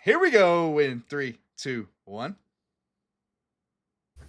Here we go in three, two, one.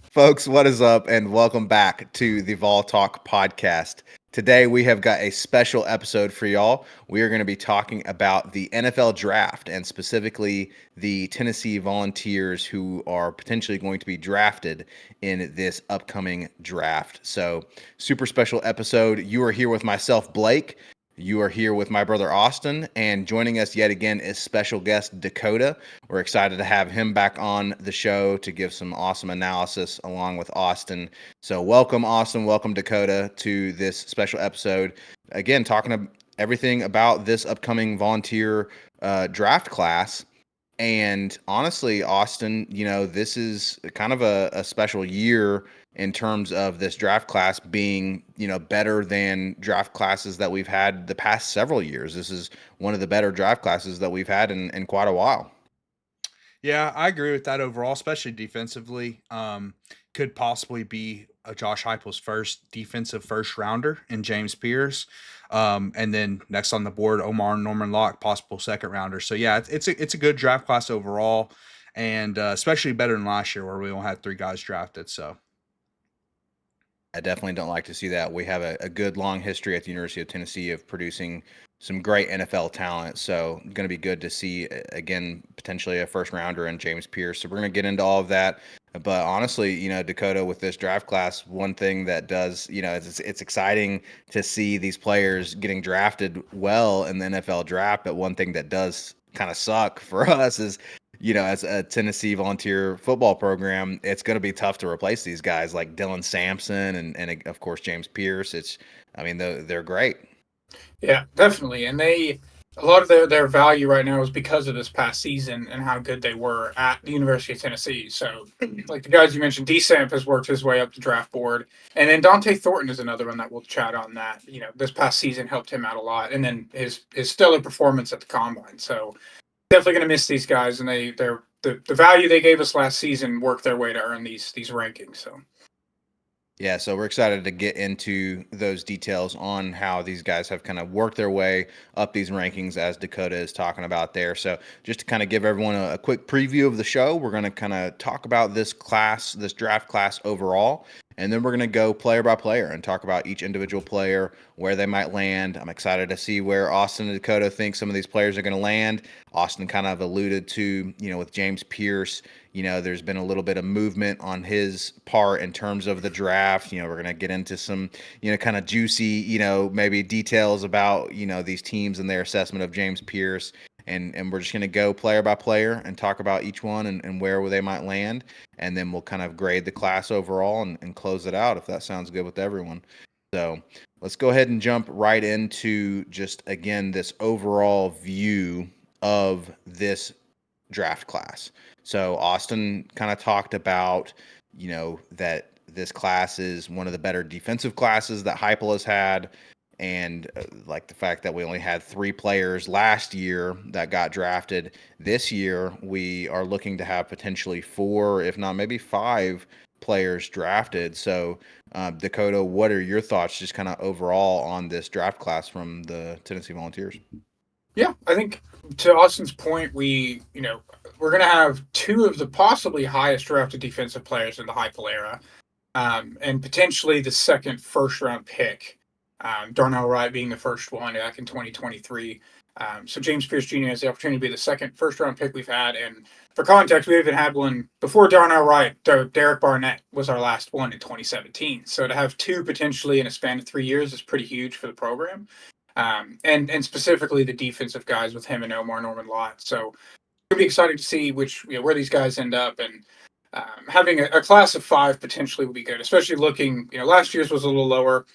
Folks, what is up? And welcome back to the Vol Talk podcast. Today, we have got a special episode for y'all. We are going to be talking about the NFL draft and specifically the Tennessee Volunteers who are potentially going to be drafted in this upcoming draft. So, super special episode. You are here with myself, Blake. You are here with my brother Austin, and joining us yet again is special guest Dakota. We're excited to have him back on the show to give some awesome analysis along with Austin. So, welcome, Austin. Welcome, Dakota, to this special episode. Again, talking everything about this upcoming volunteer draft class. And honestly, Austin, this is kind of a special year in terms of this draft class being, better than draft classes that we've had the past several years. This is one of the better draft classes that we've had in quite a while. Yeah, I agree with that overall, especially defensively. Could possibly be Josh Heupel's first defensive first rounder in James Pierce. And then next on the board, Omar Norman Locke, possible second rounder. So yeah, it's a good draft class overall, and especially better than last year where we only had three guys drafted. So I definitely don't like to see that. We have a good long history at the University of Tennessee of producing some great NFL talent. So going to be good to see again potentially a first rounder in James Pierce. So we're going to get into all of that. But honestly, Dakota, with this draft class, one thing that does, it's exciting to see these players getting drafted well in the NFL draft. But one thing that does kind of suck for us is as a Tennessee volunteer football program, it's going to be tough to replace these guys like Dylan Sampson and of course James Pierce. I mean, they're great. Yeah, definitely. And a lot of their value right now is because of this past season and how good they were at the University of Tennessee. So, like the guys you mentioned, DSamp has worked his way up the draft board. And then Dante Thornton is another one that we'll chat on that. This past season helped him out a lot. And then his stellar performance at the combine. So, definitely going to miss these guys. And the value they gave us last season worked their way to earn these rankings. So, Yeah, so we're excited to get into those details on how these guys have kind of worked their way up these rankings as Dakota is talking about there. So just to kind of give everyone a quick preview of the show, we're going to kind of talk about this class, this draft class overall, and then we're going to go player by player and talk about each individual player, where they might land. I'm excited to see where Austin and Dakota think some of these players are going to land. Austin kind of alluded to, with James Pierce, there's been a little bit of movement on his part in terms of the draft. We're going to get into some, kind of juicy, maybe details about, these teams and their assessment of James Pierce. And we're just going to go player by player and talk about each one and where they might land. And then we'll kind of grade the class overall and close it out if that sounds good with everyone. So let's go ahead and jump right into just, again, this overall view of this draft class. So Austin kind of talked about, that this class is one of the better defensive classes that Heupel has had, and like the fact that we only had three players last year that got drafted. This year, we are looking to have potentially four, if not maybe five players drafted. So, Dakota, what are your thoughts just kind of overall on this draft class from the Tennessee Volunteers? yeah, I think to Austin's point, we're going to have two of the possibly highest drafted defensive players in the Heupel era, and potentially the second first round pick. Darnell Wright being the first one back in 2023. So James Pierce Jr. has the opportunity to be the second first round pick we've had. And for context, we even had one before Darnell Wright. Derek Barnett was our last one in 2017. So to have two potentially in a span of 3 years is pretty huge for the program. And specifically the defensive guys with him and Omar Norman Lott. So it'll be exciting to see where these guys end up, and having a class of five potentially would be good, especially looking, last year's was a little lower.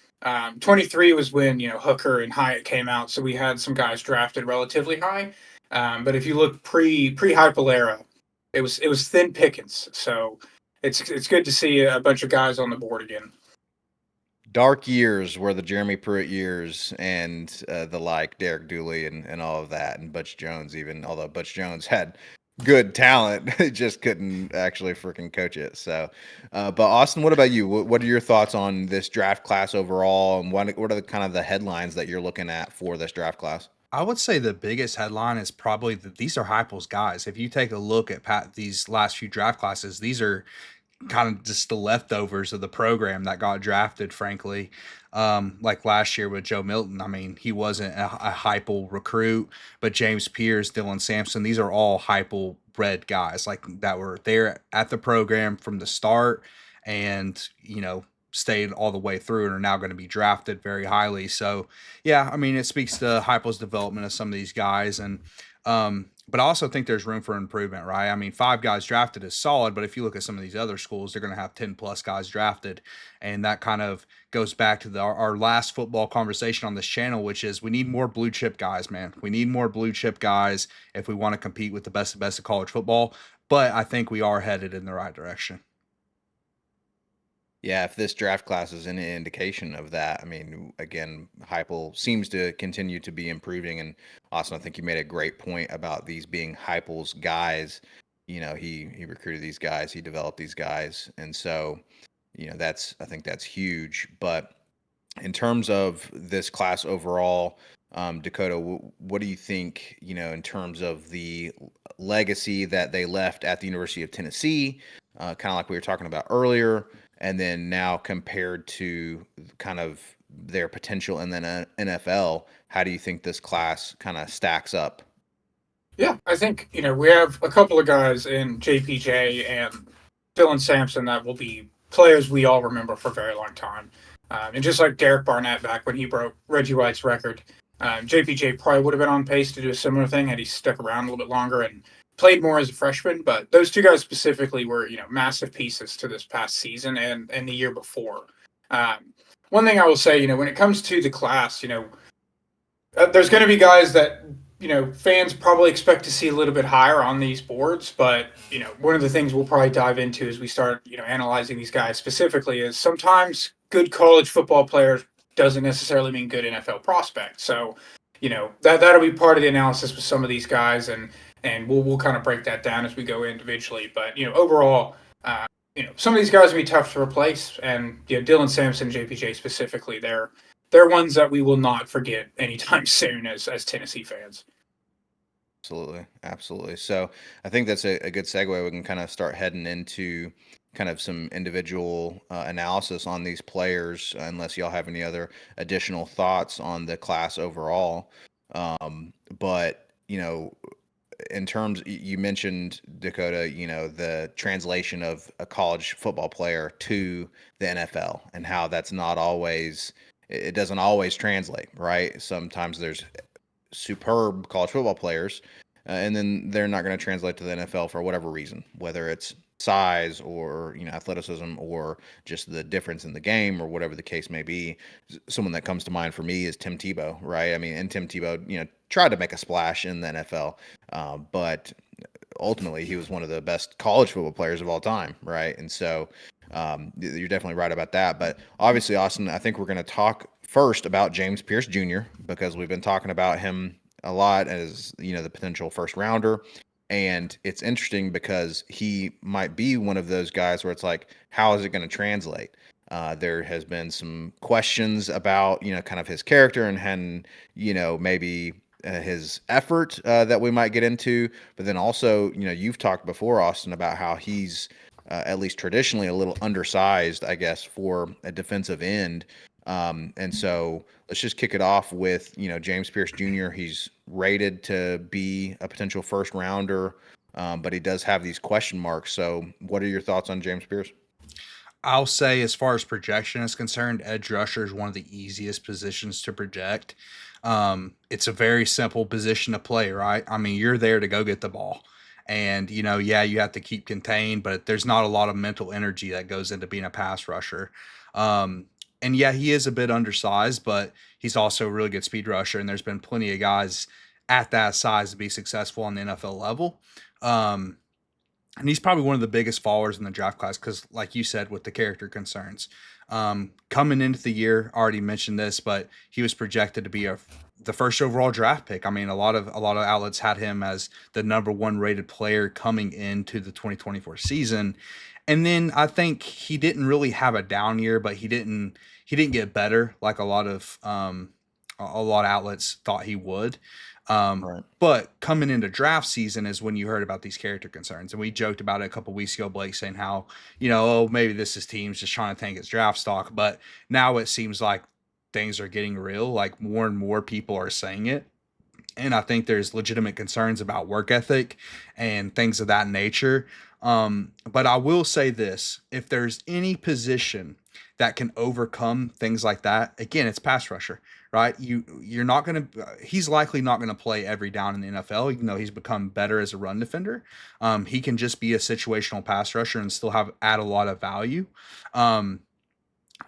23 was when, Hooker and Hyatt came out. So we had some guys drafted relatively high. But if you look pre-Heupel era, it was thin pickings. So it's good to see a bunch of guys on the board again. Dark years were the Jeremy Pruitt years and the like, Derek Dooley and all of that, and Butch Jones even, although Butch Jones had good talent, just couldn't actually freaking coach it. So, but Austin, what about you? What are your thoughts on this draft class overall, and what are the kind of the headlines that you're looking at for this draft class? I would say the biggest headline is probably that these are Heupel's guys. If you take a look at these last few draft classes, these are kind of just the leftovers of the program that got drafted, frankly. Like last year with Joe Milton, I mean, he wasn't a Heupel recruit, but James Pierce, Dylan Sampson, these are all Heupel bred guys, like that were there at the program from the start, and stayed all the way through and are now going to be drafted very highly. So yeah, I mean, it speaks to Heupel's development of some of these guys, and but I also think there's room for improvement, right? I mean, 5 guys drafted is solid, but if you look at some of these other schools, they're going to have 10 plus guys drafted. And that kind of goes back to our last football conversation on this channel, which is we need more blue chip guys, man. We need more blue chip guys if we want to compete with the best of college football. But I think we are headed in the right direction. Yeah, if this draft class is any indication of that, I mean, again, Heupel seems to continue to be improving. And Austin, I think you made a great point about these being Heupel's guys. He recruited these guys, he developed these guys, and so I think that's huge. But in terms of this class overall, Dakota, what do you think? In terms of the legacy that they left at the University of Tennessee, kind of like we were talking about earlier, and then now compared to kind of their potential in the NFL, how do you think this class kind of stacks up? Yeah, I think, we have a couple of guys in JPJ and Dylan Sampson that will be players we all remember for a very long time. And just like Derek Barnett back when he broke Reggie White's record, JPJ probably would have been on pace to do a similar thing had he stuck around a little bit longer and played more as a freshman. But those two guys specifically were, massive pieces to this past season and the year before. One thing I will say, when it comes to the class, there's going to be guys that fans probably expect to see a little bit higher on these boards, but one of the things we'll probably dive into as we start analyzing these guys specifically is sometimes good college football players doesn't necessarily mean good NFL prospects. So that'll be part of the analysis with some of these guys, and we'll kind of break that down as we go individually. But overall, some of these guys will be tough to replace, and Dylan Sampson, JPJ specifically, they're ones that we will not forget anytime soon as Tennessee fans. Absolutely. Absolutely. So I think that's a good segue. We can kind of start heading into kind of some individual analysis on these players, unless y'all have any other additional thoughts on the class overall. But, in terms, you mentioned, Dakota, the translation of a college football player to the NFL and how that's not always, it doesn't always translate, right? Sometimes there's superb college football players, and then they're not going to translate to the NFL for whatever reason, whether it's size or athleticism or just the difference in the game or whatever the case may be. Someone that comes to mind for me is Tim Tebow, right? I mean, and Tim Tebow, tried to make a splash in the NFL, but ultimately he was one of the best college football players of all time, right? And so you're definitely right about that. But obviously, Austin, I think we're going to talk first about James Pierce Jr. because we've been talking about him a lot as the potential first rounder. And it's interesting because he might be one of those guys where it's like, how is it going to translate? There has been some questions about kind of his character and maybe his effort that we might get into, but then also you've talked before, Austin, about how he's at least traditionally a little undersized, I guess, for a defensive end. And so let's just kick it off with, James Pierce Jr. He's rated to be a potential first rounder, but he does have these question marks. So what are your thoughts on James Pierce? I'll say, as far as projection is concerned, edge rusher is one of the easiest positions to project. It's a very simple position to play, right? I mean, you're there to go get the ball. And, yeah, you have to keep contained, but there's not a lot of mental energy that goes into being a pass rusher. And yeah, he is a bit undersized, but he's also a really good speed rusher. And there's been plenty of guys at that size to be successful on the NFL level. Um, and he's probably one of the biggest fallers in the draft class because, like you said, with the character concerns. Coming into the year, I already mentioned this, but he was projected to be the first overall draft pick. I mean, a lot of outlets had him as the number one rated player coming into the 2024 season. And then I think he didn't really have a down year, but he didn't get better like a lot of a lot of outlets thought he would. Right. But coming into draft season is when you heard about these character concerns, and we joked about it a couple weeks ago. Blake saying how, oh, maybe this is teams just trying to tank his draft stock, but now it seems like things are getting real. Like more and more people are saying it, and I think there's legitimate concerns about work ethic and things of that nature. But I will say this: if there's any position that can overcome things like that, again, it's pass rusher, right? You're not going to. He's likely not going to play every down in the NFL, even though he's become better as a run defender. He can just be a situational pass rusher and still add a lot of value. Um,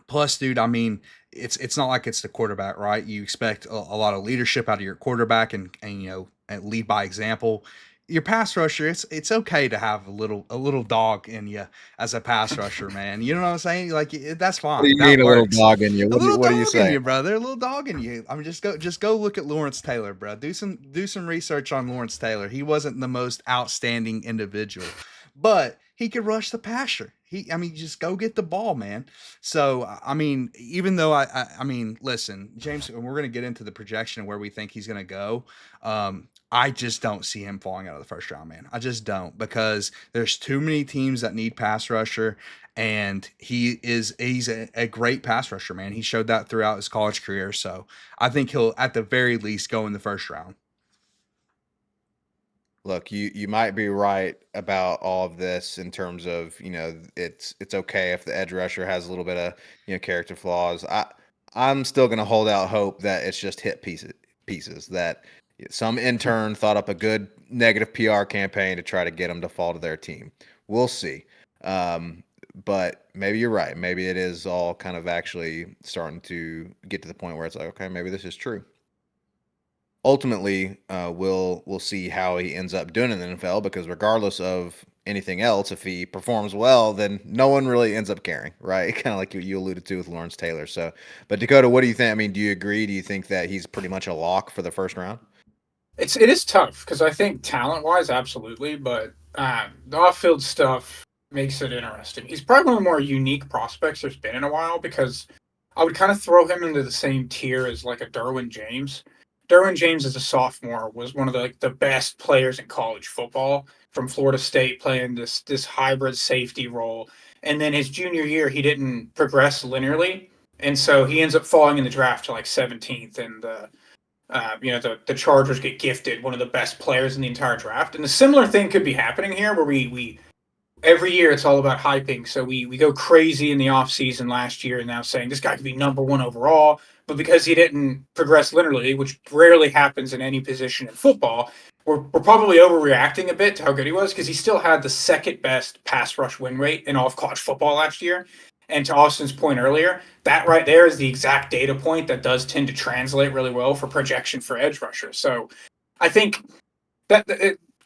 Plus, dude, I mean, it's not like it's the quarterback, right? You expect a lot of leadership out of your quarterback, and and lead by example. Your pass rusher, it's okay to have a little dog in you as a pass rusher, man. You know what I'm saying? Like that's What do fine. you That mean a little works. dog in you? A little What are you dog in saying? you, brother. A little dog in you. I mean, just go look at Lawrence Taylor, bro. Do some research on Lawrence Taylor. He wasn't the most outstanding individual, but he could rush the passer. I mean, just go get the ball, man. So, I mean, even though I mean, listen, James, we're going to get into the projection of where we think he's going to go. I just don't see him falling out of the first round, man. I just don't, because there's too many teams that need pass rusher, and he's a great pass rusher, man. He showed that throughout his college career. So I think he'll at the very least go in the first round. Look, you might be right about all of this in terms of, it's okay if the edge rusher has a little bit of, character flaws. I'm still going to hold out hope that it's just hit pieces that some intern thought up a good negative PR campaign to try to get them to fall to their team. We'll see. But maybe you're right. Maybe it is all kind of actually starting to get to the point where it's like, okay, maybe this is true. Ultimately, we'll see how he ends up doing in the NFL, because regardless of anything else, if he performs well, then no one really ends up caring, right? Kind of like you alluded to with Lawrence Taylor. So, but Dakota, what do you think? I mean, do you agree? Do you think that he's pretty much a lock for the first round? It is tough because I think talent wise, absolutely, but the off field stuff makes it interesting. He's probably one of the more unique prospects there's been in a while, because I would kind of throw him into the same tier as like a Derwin James. Derwin James as a sophomore was one of the best players in college football from Florida State, playing this hybrid safety role. And then his junior year, he didn't progress linearly, and so he ends up falling in the draft to like 17th, and the Chargers get gifted one of the best players in the entire draft. And a similar thing could be happening here, where we every year it's all about hyping. So we go crazy in the offseason last year and now saying this guy could be number one overall, but because he didn't progress linearly, which rarely happens in any position in football, we're probably overreacting a bit to how good he was, because he still had the second best pass rush win rate in all of college football last year. And to Austin's point earlier, that right there is the exact data point that does tend to translate really well for projection for edge rushers. So I think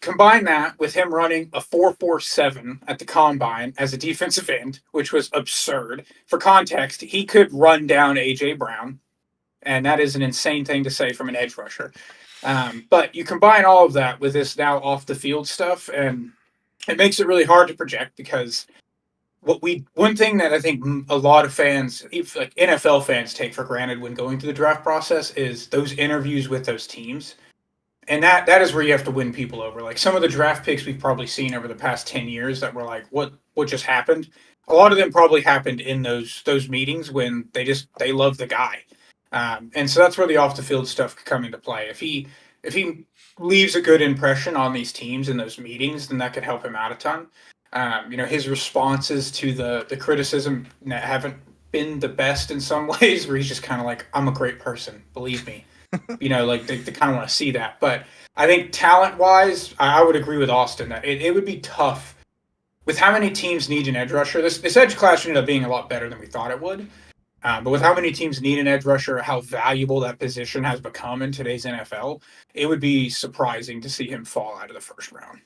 combine that with him running a 4.47 at the combine as a defensive end, which was absurd. For context, he could run down AJ Brown, and that is an insane thing to say from an edge rusher. But you combine all of that with this now off the field stuff, and it makes it really hard to project, because one thing that I think a lot of fans, like NFL fans, take for granted when going through the draft process is those interviews with those teams, and that is where you have to win people over. Like some of the draft picks we've probably seen over the past 10 years that were like, what just happened? A lot of them probably happened in those meetings when they love the guy, and so that's where the off the field stuff could come into play. If he leaves a good impression on these teams in those meetings, then that could help him out a ton. His responses to the criticism haven't been the best in some ways, where he's just kind of like, I'm a great person, believe me. Like they kind of want to see that. But I think talent wise, I would agree with Austin that it would be tough with how many teams need an edge rusher. This edge class ended up being a lot better than we thought it would. But with how many teams need an edge rusher, how valuable that position has become in today's NFL, it would be surprising to see him fall out of the first round.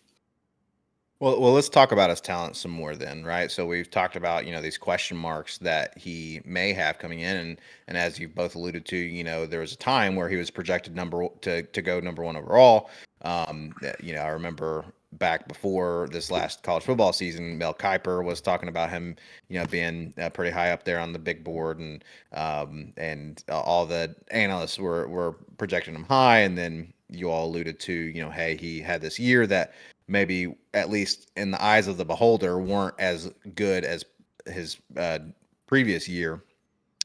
Well, let's talk about his talent some more then, right? So we've talked about, these question marks that he may have coming in, and as you both alluded to, there was a time where he was projected to go number one overall. I remember back before this last college football season, Mel Kiper was talking about him, being pretty high up there on the big board, and all the analysts were projecting him high, and then you all alluded to, hey, he had this year that maybe, at least in the eyes of the beholder, weren't as good as his previous year,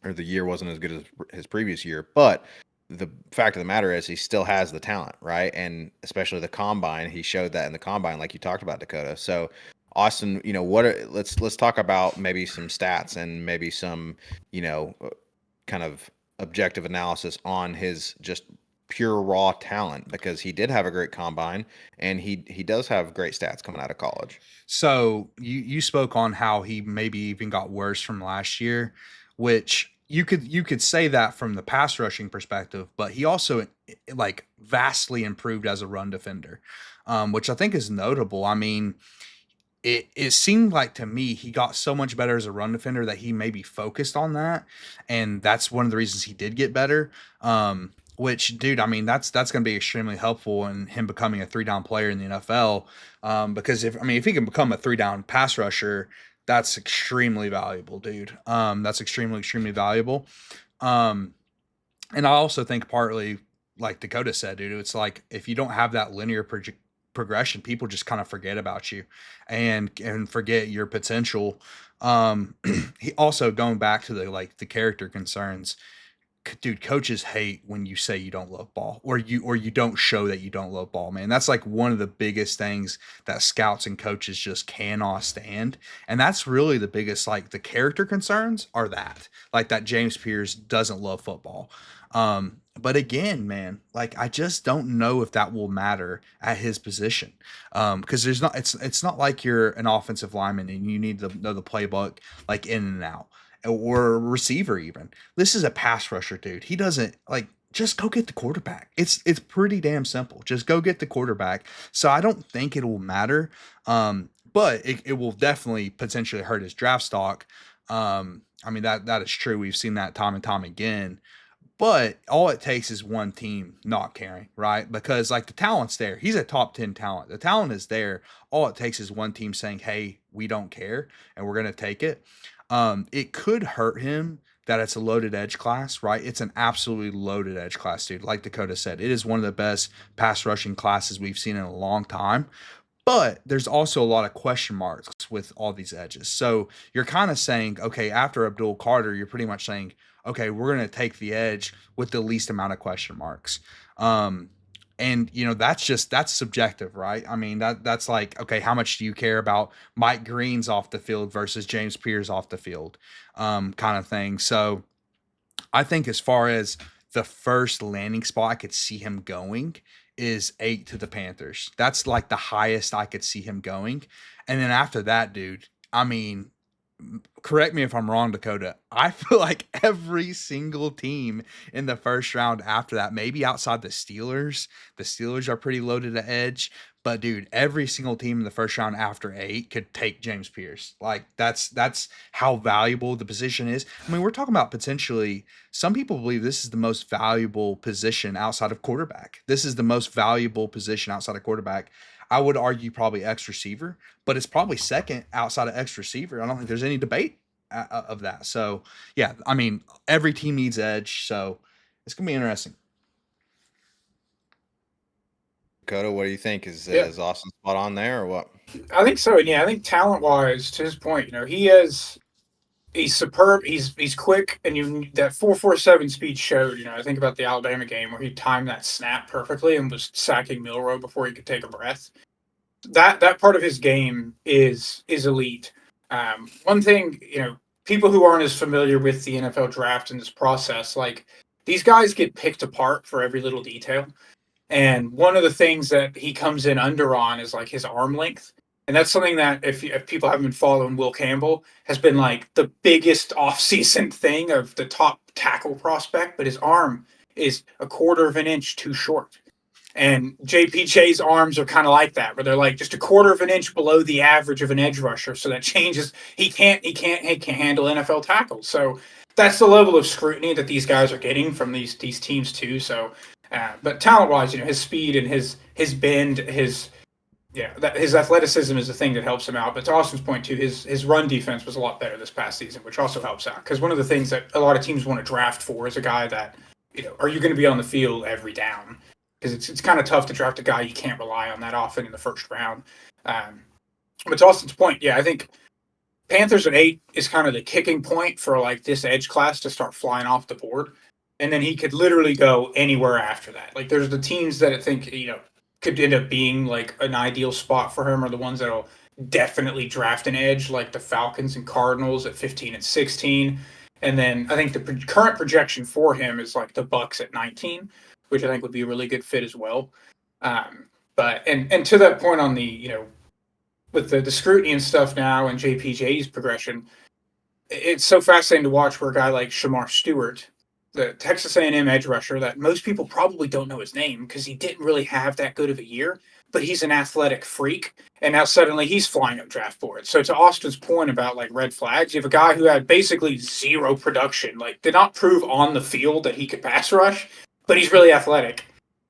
or the year wasn't as good as his previous year. But the fact of the matter is he still has the talent, right? And especially the combine, he showed that in the combine, like you talked about, Dakota. So Austin, let's talk about maybe some stats and maybe some, kind of objective analysis on his just pure raw talent, because he did have a great combine and he does have great stats coming out of college. So you spoke on how he maybe even got worse from last year, which you could say that from the pass rushing perspective, but he also like vastly improved as a run defender, which I think is notable. I mean, it seemed like to me he got so much better as a run defender that he maybe focused on that, and that's one of the reasons he did get better. Which, dude, I mean, that's going to be extremely helpful in him becoming a 3-down player in the NFL. Because if he can become a 3-down pass rusher, that's extremely valuable, dude. That's extremely valuable. Um, and I also think partly, like Dakota said, dude, it's like if you don't have that linear progression, people just kind of forget about you and forget your potential. He also, going back to the character concerns, dude, coaches hate when you say you don't love ball, or you don't show that you don't love ball, man. That's like one of the biggest things that scouts and coaches just cannot stand. And that's really the biggest, like, the character concerns are that, like, that James Pierce doesn't love football. But again, man, like, I just don't know if that will matter at his position. Because it's not like you're an offensive lineman and you need to know the playbook like in and out, or a receiver even. This is a pass rusher, dude. He doesn't, like, just go get the quarterback. It's pretty damn simple. Just go get the quarterback. So I don't think it will matter. But it will definitely potentially hurt his draft stock. I mean, that is true. We've seen that time and time again. But all it takes is one team not caring, right? Because, like, the talent's there. He's a top 10 talent. The talent is there. All it takes is one team saying, "Hey, we don't care and we're going to take it." It could hurt him that it's a loaded edge class, right? It's an absolutely loaded edge class, dude. Like Dakota said, it is one of the best pass rushing classes we've seen in a long time. But there's also a lot of question marks with all these edges. So you're kind of saying, okay, after Abdul Carter, you're pretty much saying, okay, we're going to take the edge with the least amount of question marks. Um, and that's subjective, right? I mean, that's like, okay, how much do you care about Mike Green's off the field versus James Pierce off the field, kind of thing. So I think as far as the first landing spot I could see him going is 8 to the Panthers. That's like the highest I could see him going. And then after that, dude, I mean, correct me if I'm wrong, Dakota. I feel like every single team in the first round after that, maybe outside the Steelers are pretty loaded at edge. But dude, every single team in the first round after 8 could take James Pierce. Like, that's how valuable the position is. I mean, we're talking about potentially, some people believe this is the most valuable position outside of quarterback. This is the most valuable position outside of quarterback. I would argue probably X receiver, but it's probably second outside of X receiver. I don't think there's any debate of that. So yeah, I mean, every team needs edge, so it's gonna be interesting. Dakota, what do you think? Is Yeah, is Austin spot on there or what? I think so. And yeah, I think talent wise, to his point, he's superb. He's quick, and that 4.47 speed showed. I think about the Alabama game where he timed that snap perfectly and was sacking Milrow before he could take a breath. That part of his game is elite. One thing, people who aren't as familiar with the NFL draft and this process, like, these guys get picked apart for every little detail. And one of the things that he comes in under on is like his arm length. And that's something that, if people haven't been following Will Campbell, has been like the biggest offseason thing of the top tackle prospect, but his arm is a quarter of an inch too short. And JPJ's arms are kind of like that, where they're like just a quarter of an inch below the average of an edge rusher. So that changes. He can't handle NFL tackles. So that's the level of scrutiny that these guys are getting from these teams too. So, but talent wise, his speed and his bend, his his athleticism is the thing that helps him out. But to Austin's point too, his run defense was a lot better this past season, which also helps out. Because one of the things that a lot of teams want to draft for is a guy that, are you going to be on the field every down? Because it's kind of tough to draft a guy you can't rely on that often in the first round. But to Austin's point, I think Panthers at 8 is kind of the kicking point for like this edge class to start flying off the board. And then he could literally go anywhere after that. Like there's the teams that I think, could end up being like an ideal spot for him are the ones that'll definitely draft an edge, like the Falcons and Cardinals at 15 and 16. And then I think the current projection for him is like the Bucks at 19, which I think would be a really good fit as well. But to that point on the, with the scrutiny and stuff now and JPJ's progression, it's so fascinating to watch where a guy like Shamar Stewart, the Texas A&M edge rusher that most people probably don't know his name because he didn't really have that good of a year, but he's an athletic freak. And now suddenly he's flying up draft boards. So to Austin's point about like red flags, you have a guy who had basically zero production, like did not prove on the field that he could pass rush, but he's really athletic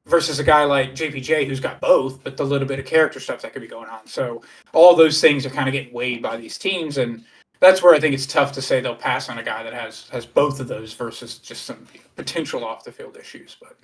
versus a guy like JPJ who's got both, but the little bit of character stuff that could be going on. So all those things are kind of getting weighed by these teams. And that's where I think it's tough to say they'll pass on a guy that has both of those versus just some potential off the field issues. But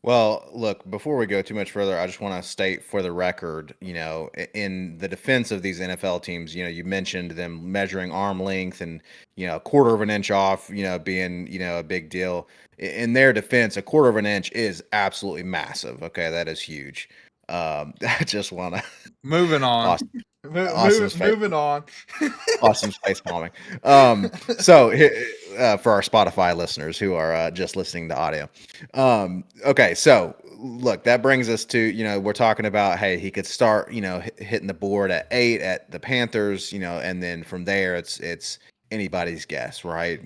well, look, before we go too much further, I just want to state for the record, in the defense of these NFL teams, you mentioned them measuring arm length and, a quarter of an inch off, being, a big deal. In their defense, a quarter of an inch is absolutely massive. Okay, that is huge. I just want to moving on. Moving on. Awesome face palming. So for our Spotify listeners who are just listening to audio. Okay, so look, that brings us to, we're talking about, hey, he could start, hitting the board at 8 at the Panthers, and then from there it's anybody's guess, right?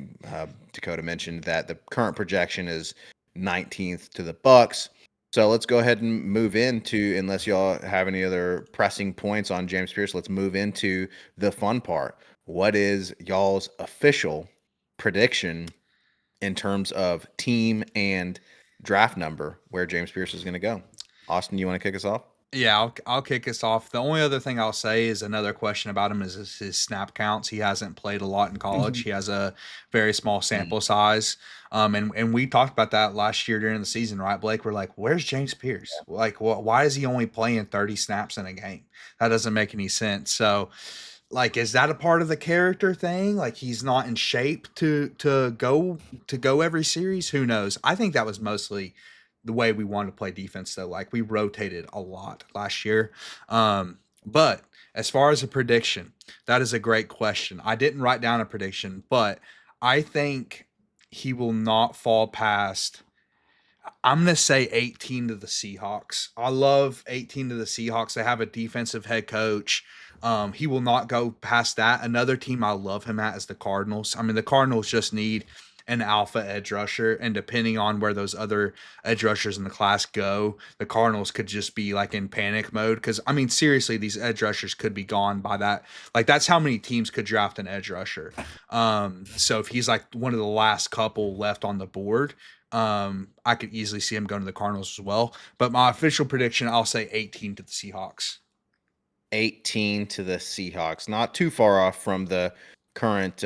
Dakota mentioned that the current projection is 19th to the Bucks. So let's go ahead and move into, unless y'all have any other pressing points on James Pierce, let's move into the fun part. What is y'all's official prediction in terms of team and draft number where James Pierce is going to go? Austin, you want to kick us off? Yeah, I'll kick us off. The only other thing I'll say is another question about him is his snap counts. He hasn't played a lot in college. He has a very small sample size. And we talked about that last year during the season, right, Blake? We're like, where's James Pierce? Like, why is he only playing 30 snaps in a game? That doesn't make any sense. So, like, is that a part of the character thing? Like, he's not in shape to go every series? Who knows? I think that was mostly the way we wanted to play defense, though. Like, we rotated a lot last year. But as far as a prediction, that is a great question. I didn't write down a prediction, but I think he will not fall past, I'm going to say 18 to the Seahawks. I love 18 to the Seahawks. They have a defensive head coach. He will not go past that. Another team I love him at is the Cardinals. I mean, the Cardinals just need an alpha edge rusher, and depending on where those other edge rushers in the class go, the Cardinals could just be like in panic mode. Because I mean, seriously, these edge rushers could be gone by that. Like, that's how many teams could draft an edge rusher. So if he's like one of the last couple left on the board, I could easily see him going to the Cardinals as well. But my official prediction, I'll say 18 to the Seahawks. 18 to the Seahawks, not too far off from the current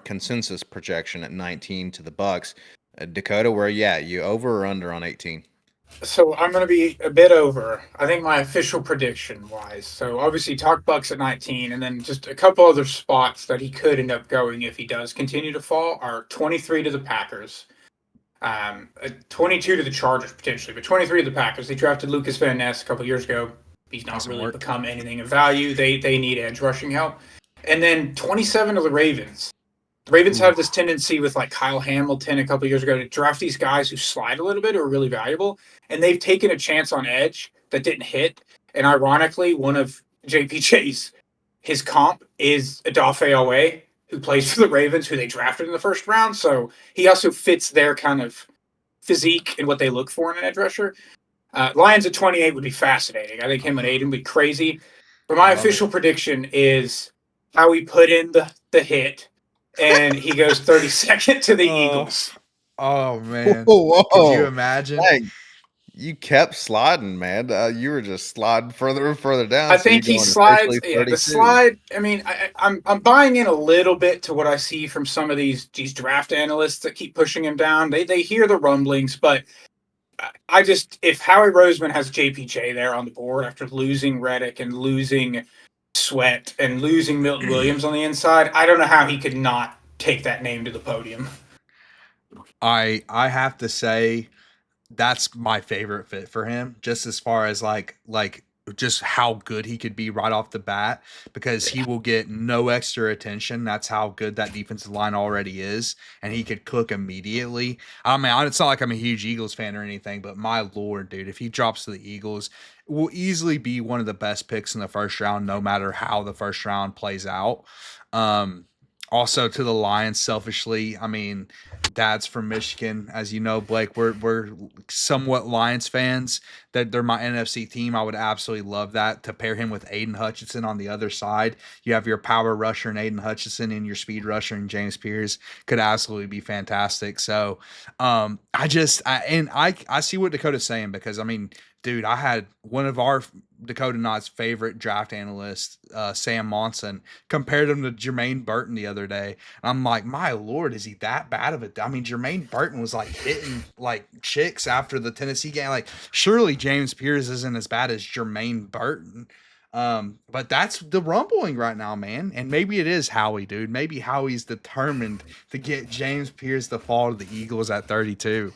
consensus projection at 19 to the Bucks. Dakota, where you over or under on 18? So I'm going to be a bit over. I think my official prediction wise. So obviously talk Bucks at 19, and then just a couple other spots that he could end up going if he does continue to fall are 23 to the Packers, 22 to the Chargers potentially, but 23 to the Packers. They drafted Lucas Van Ness a couple years ago. He's not really become anything of value. They need edge rushing help. And then 27 to the Ravens. The Ravens have this tendency with like Kyle Hamilton a couple years ago to draft these guys who slide a little bit or are really valuable. And they've taken a chance on edge that didn't hit. And ironically, one of JPJ's, his comp is Odafe Oweh, who plays for the Ravens, who they drafted in the first round. So he also fits their kind of physique and what they look for in an edge rusher. Lions at 28 would be fascinating. I think him at 8 would be crazy. But my official prediction is how he put in the hit, and he goes 32nd to the Eagles. Oh, man. Whoa. Could you imagine? You kept sliding, man. You were just sliding further and further down. I So you're think he going slides. officially Yeah, the 32. slide. I mean, I'm buying in a little bit to what I see from some of these draft analysts that keep pushing him down. They hear the rumblings, but I just, if Howie Roseman has JPJ there on the board after losing Reddick and losing Sweat and losing Milton Williams on the inside, I don't know how he could not take that name to the podium. I have to say that's my favorite fit for him, just as far as like just how good he could be right off the bat, because he will get no extra attention. That's how good that defensive line already is, and he could cook immediately. I mean, it's not like I'm a huge Eagles fan or anything, but my lord, dude, if he drops to the Eagles, will easily be one of the best picks in the first round, no matter how the first round plays out. Um, Also to the Lions, selfishly, I mean, dad's from Michigan, as you know, Blake. We're somewhat Lions fans. That they're my NFC team. I would absolutely love that, to pair him with Aiden Hutchinson on the other side. You have your power rusher and Aiden Hutchinson, and your speed rusher and James Pierce could absolutely be fantastic. So, I see what Dakota's saying, because I mean, dude, I had one of our Dakota Knot's favorite draft analysts, Sam Monson, compared him to Jermaine Burton the other day. And I'm like, my lord, is he that bad of a? I mean, Jermaine Burton was like hitting like chicks after the Tennessee game. Like, surely James Pierce isn't as bad as Jermaine Burton. But that's the rumbling right now, man. And maybe it is Howie, dude. Maybe Howie's determined to get James Pierce to fall to the Eagles at 32.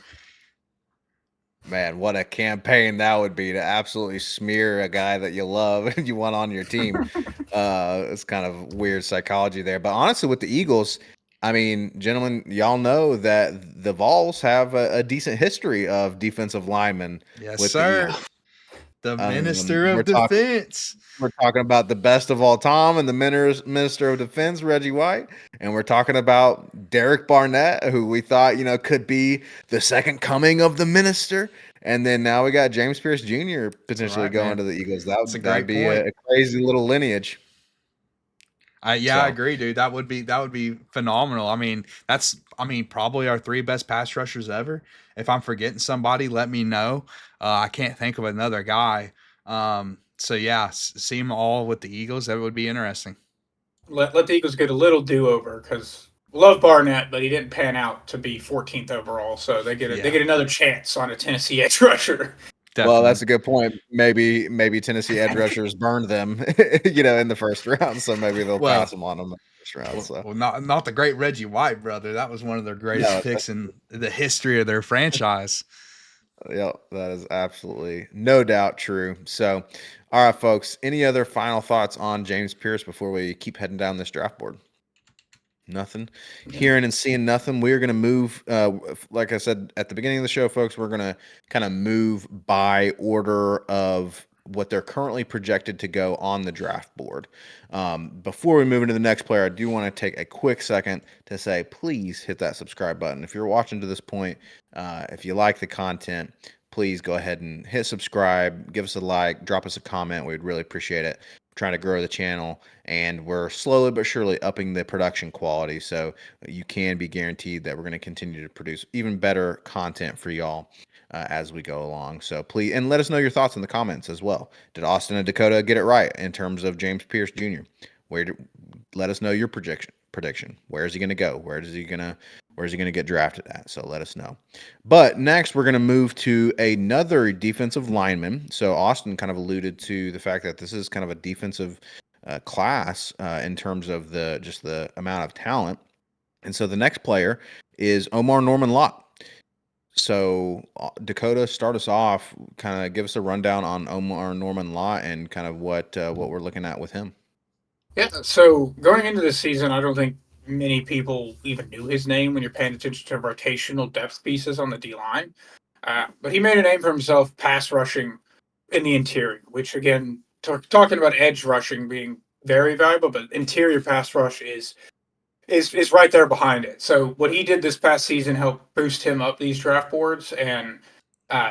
Man, what a campaign that would be to absolutely smear a guy that you love and you want on your team. It's kind of weird psychology there. But honestly, with the Eagles, I mean, gentlemen, y'all know that the Vols have a decent history of defensive linemen Yes, with the sir. Eagles. The Minister We're of talking Defense. we're talking about the best of all time and the Minister of Defense, Reggie White. And we're talking about Derek Barnett, who we thought, could be the second coming of the minister. And then now we got James Pierce Jr. That's potentially right, going man. to the Eagles. It's a That'd great be point. a crazy little lineage. I So, agree, dude. That would be phenomenal. I mean, probably our three best pass rushers ever. If I'm forgetting somebody, let me know. I can't think of another guy. So yeah, see them all with the Eagles. That would be interesting. Let the Eagles get a little do over because love Barnett, but he didn't pan out to be 14th overall. So they Yeah, get another chance on a Tennessee edge rusher. well, definitely. that's a good point. Maybe Tennessee edge rushers burned them, in the first round. So maybe they'll pass Well, them on them in the first round. So not the great Reggie White, brother. That was one of their greatest no, picks in the history of their franchise. yep, that is absolutely no doubt true. So, all right, folks. Any other final thoughts on James Pierce before we keep heading down this draft board? Nothing. Hearing and seeing nothing. We're going to move, like I said at the beginning of the show, folks, we're going to kind of move by order of what they're currently projected to go on the draft board. Before we move into the next player, I do want to take a quick second to say, please hit that subscribe button. If you're watching to this point, if you like the content, please go ahead and hit subscribe, give us a like, drop us a comment. We'd really appreciate it. We're trying to grow the channel, and we're slowly but surely upping the production quality. So you can be guaranteed that we're going to continue to produce even better content for y'all as we go along. So please, and let us know your thoughts in the comments as well. Did Austin and Dakota get it right in terms of James Pierce Jr.? Let us know your prediction. Where is he going to go? Where's he going to get drafted at? So let us know. But next, we're going to move to another defensive lineman. So Austin kind of alluded to the fact that this is kind of a defensive class in terms of the amount of talent. And so the next player is Omar Norman Lott. So Dakota, start us off. Kind of give us a rundown on Omar Norman Lott and kind of what we're looking at with him. Yeah. So going into this season, I don't think many people even knew his name when you're paying attention to rotational depth pieces on the D line. But he made a name for himself pass rushing in the interior, which again, talking about edge rushing being very valuable, but interior pass rush is right there behind it. So what he did this past season helped boost him up these draft boards, and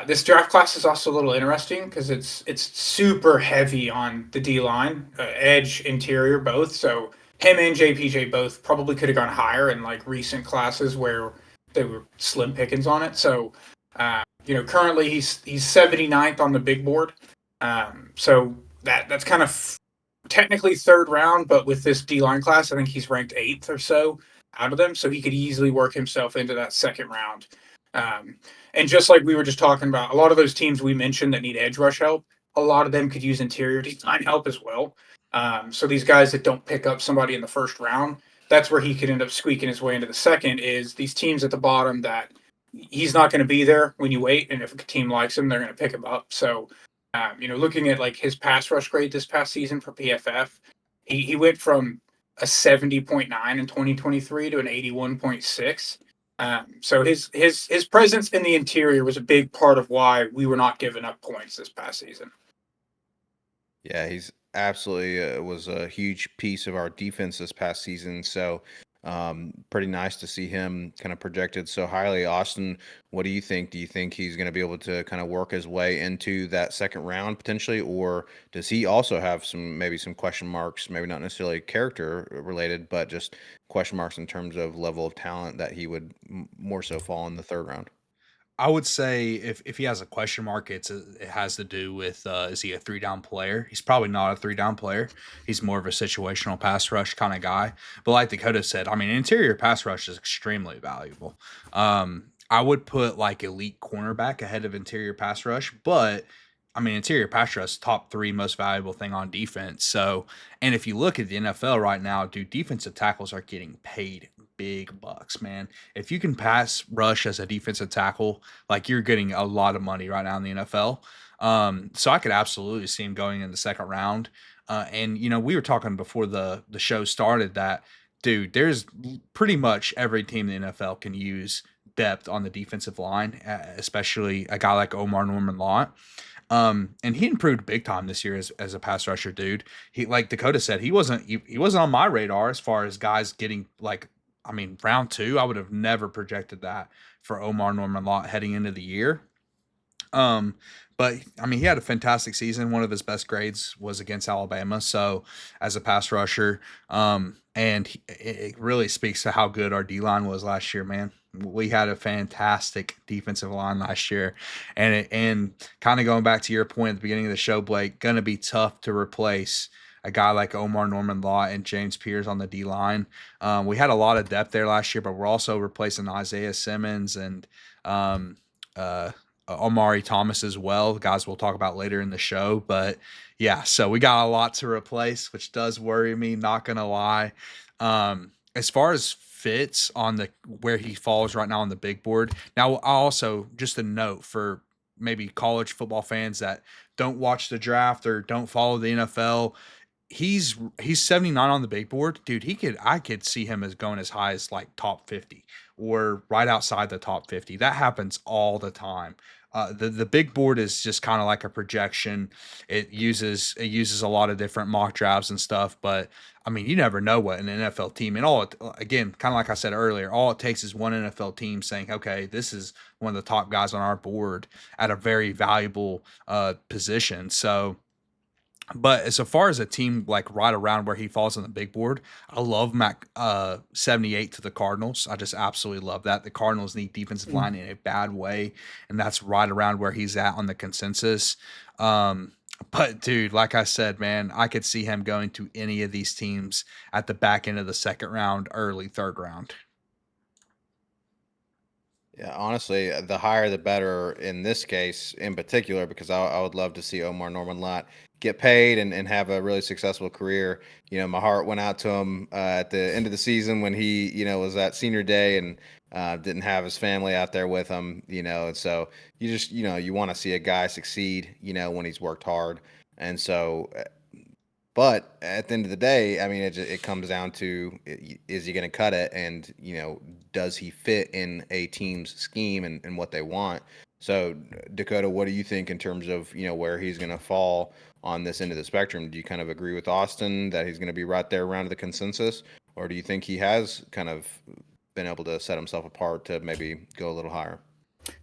this draft class is also a little interesting because it's super heavy on the D line, edge, interior, both. So him and JPJ both probably could have gone higher in like recent classes where they were slim pickings on it. So currently he's 79th on the big board. So that's kind of technically third round, but with this D line class, I think he's ranked 8th or so out of them. So he could easily work himself into that second round. And just like we were just talking about, a lot of those teams we mentioned that need edge rush help, a lot of them could use interior design help as well. So these guys that don't pick up somebody in the first round, that's where he could end up squeaking his way into the second. Is these teams at the bottom that he's not going to be there when you wait, and if a team likes him, they're going to pick him up. So, looking at like his pass rush grade this past season for PFF, he went from a 70.9 in 2023 to an 81.6. So his presence in the interior was a big part of why we were not giving up points this past season. Yeah, he's absolutely was a huge piece of our defense this past season. So, pretty nice to see him kind of projected so highly. Austin, what do you think? Do you think he's going to be able to kind of work his way into that second round potentially, or does he also have maybe some question marks? Maybe not necessarily character related, but just question marks in terms of level of talent that he would more so fall in the third round. I would say if he has a question mark, it has to do with is he a 3 down player? He's probably not a 3 down player. He's more of a situational pass rush kind of guy. But like Dakota said, I mean, interior pass rush is extremely valuable. I would put like elite cornerback ahead of interior pass rush, but I mean, interior pass rush is top 3 most valuable thing on defense. So, and if you look at the NFL right now, dude, defensive tackles are getting paid big bucks, man. If you can pass rush as a defensive tackle, like you're getting a lot of money right now in the NFL. So I could absolutely see him going in the second round. And we were talking before the show started that, dude, there's pretty much every team in the NFL can use depth on the defensive line, especially a guy like Omar Norman Lott. And he improved big time this year as a pass rusher, dude. He, like Dakota said, he wasn't on my radar as far as guys getting like, I mean, round 2. I would have never projected that for Omar Norman Lott heading into the year. Um, but I mean, he had a fantastic season. One of his best grades was against Alabama. So as a pass rusher, and it really speaks to how good our D line was last year, man. We had a fantastic defensive line last year, and kind of going back to your point at the beginning of the show, Blake, going to be tough to replace a guy like Omar Norman Law and James Pierce on the D line. We had a lot of depth there last year, but we're also replacing Isaiah Simmons and um, uh, Omari Thomas as well, guys we'll talk about later in the show. But yeah, so we got a lot to replace, which does worry me, not gonna lie. As far as fits on the where he falls right now on the big board. Now, also just a note for maybe college football fans that don't watch the draft or don't follow the NFL. He's 79 on the big board, dude. I could see him as going as high as like top 50 or right outside the top 50. That happens all the time. The big board is just kind of like a projection. It uses a lot of different mock drafts and stuff, but I mean, you never know what an NFL team, and again, kind of like I said earlier, all it takes is one NFL team saying, okay, this is one of the top guys on our board at a very valuable position. So, but as far as a team like right around where he falls on the big board, I love Mac 78 to the Cardinals. I just absolutely love that. The Cardinals need defensive line in a bad way, and that's right around where he's at on the consensus. But dude, like I said, man, I could see him going to any of these teams at the back end of the second round, early third round. Yeah, honestly, the higher the better in this case in particular, because I would love to see Omar Norman Lott get paid and have a really successful career. My heart went out to him at the end of the season when he, was at senior day and didn't have his family out there with him, and so you just, you want to see a guy succeed, when he's worked hard. And so but at the end of the day, I mean, it comes down to is he going to cut it, and does he fit in a team's scheme and what they want? So Dakota, what do you think in terms of where he's going to fall on this end of the spectrum? Do you kind of agree with Austin that he's going to be right there around the consensus, or do you think he has kind of been able to set himself apart to maybe go a little higher?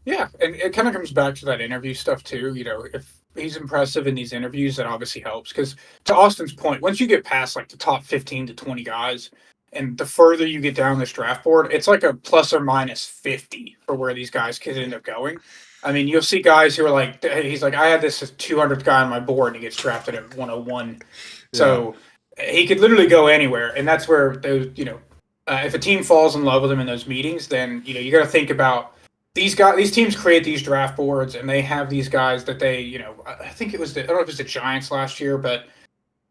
Yeah, and it kind of comes back to that interview stuff too. If he's impressive in these interviews, that obviously helps. Because to Austin's point, once you get past like the top 15 to 20 guys, and the further you get down this draft board, it's like a plus or minus 50 for where these guys could end up going. I mean, you'll see guys who are like, he's like, I had this 200th guy on my board, and he gets drafted at 101. Yeah. So he could literally go anywhere, and that's where those, if a team falls in love with him in those meetings, then you got to think about these guys. These teams create these draft boards, and they have these guys that they, I think it was I don't know if it was the Giants last year, but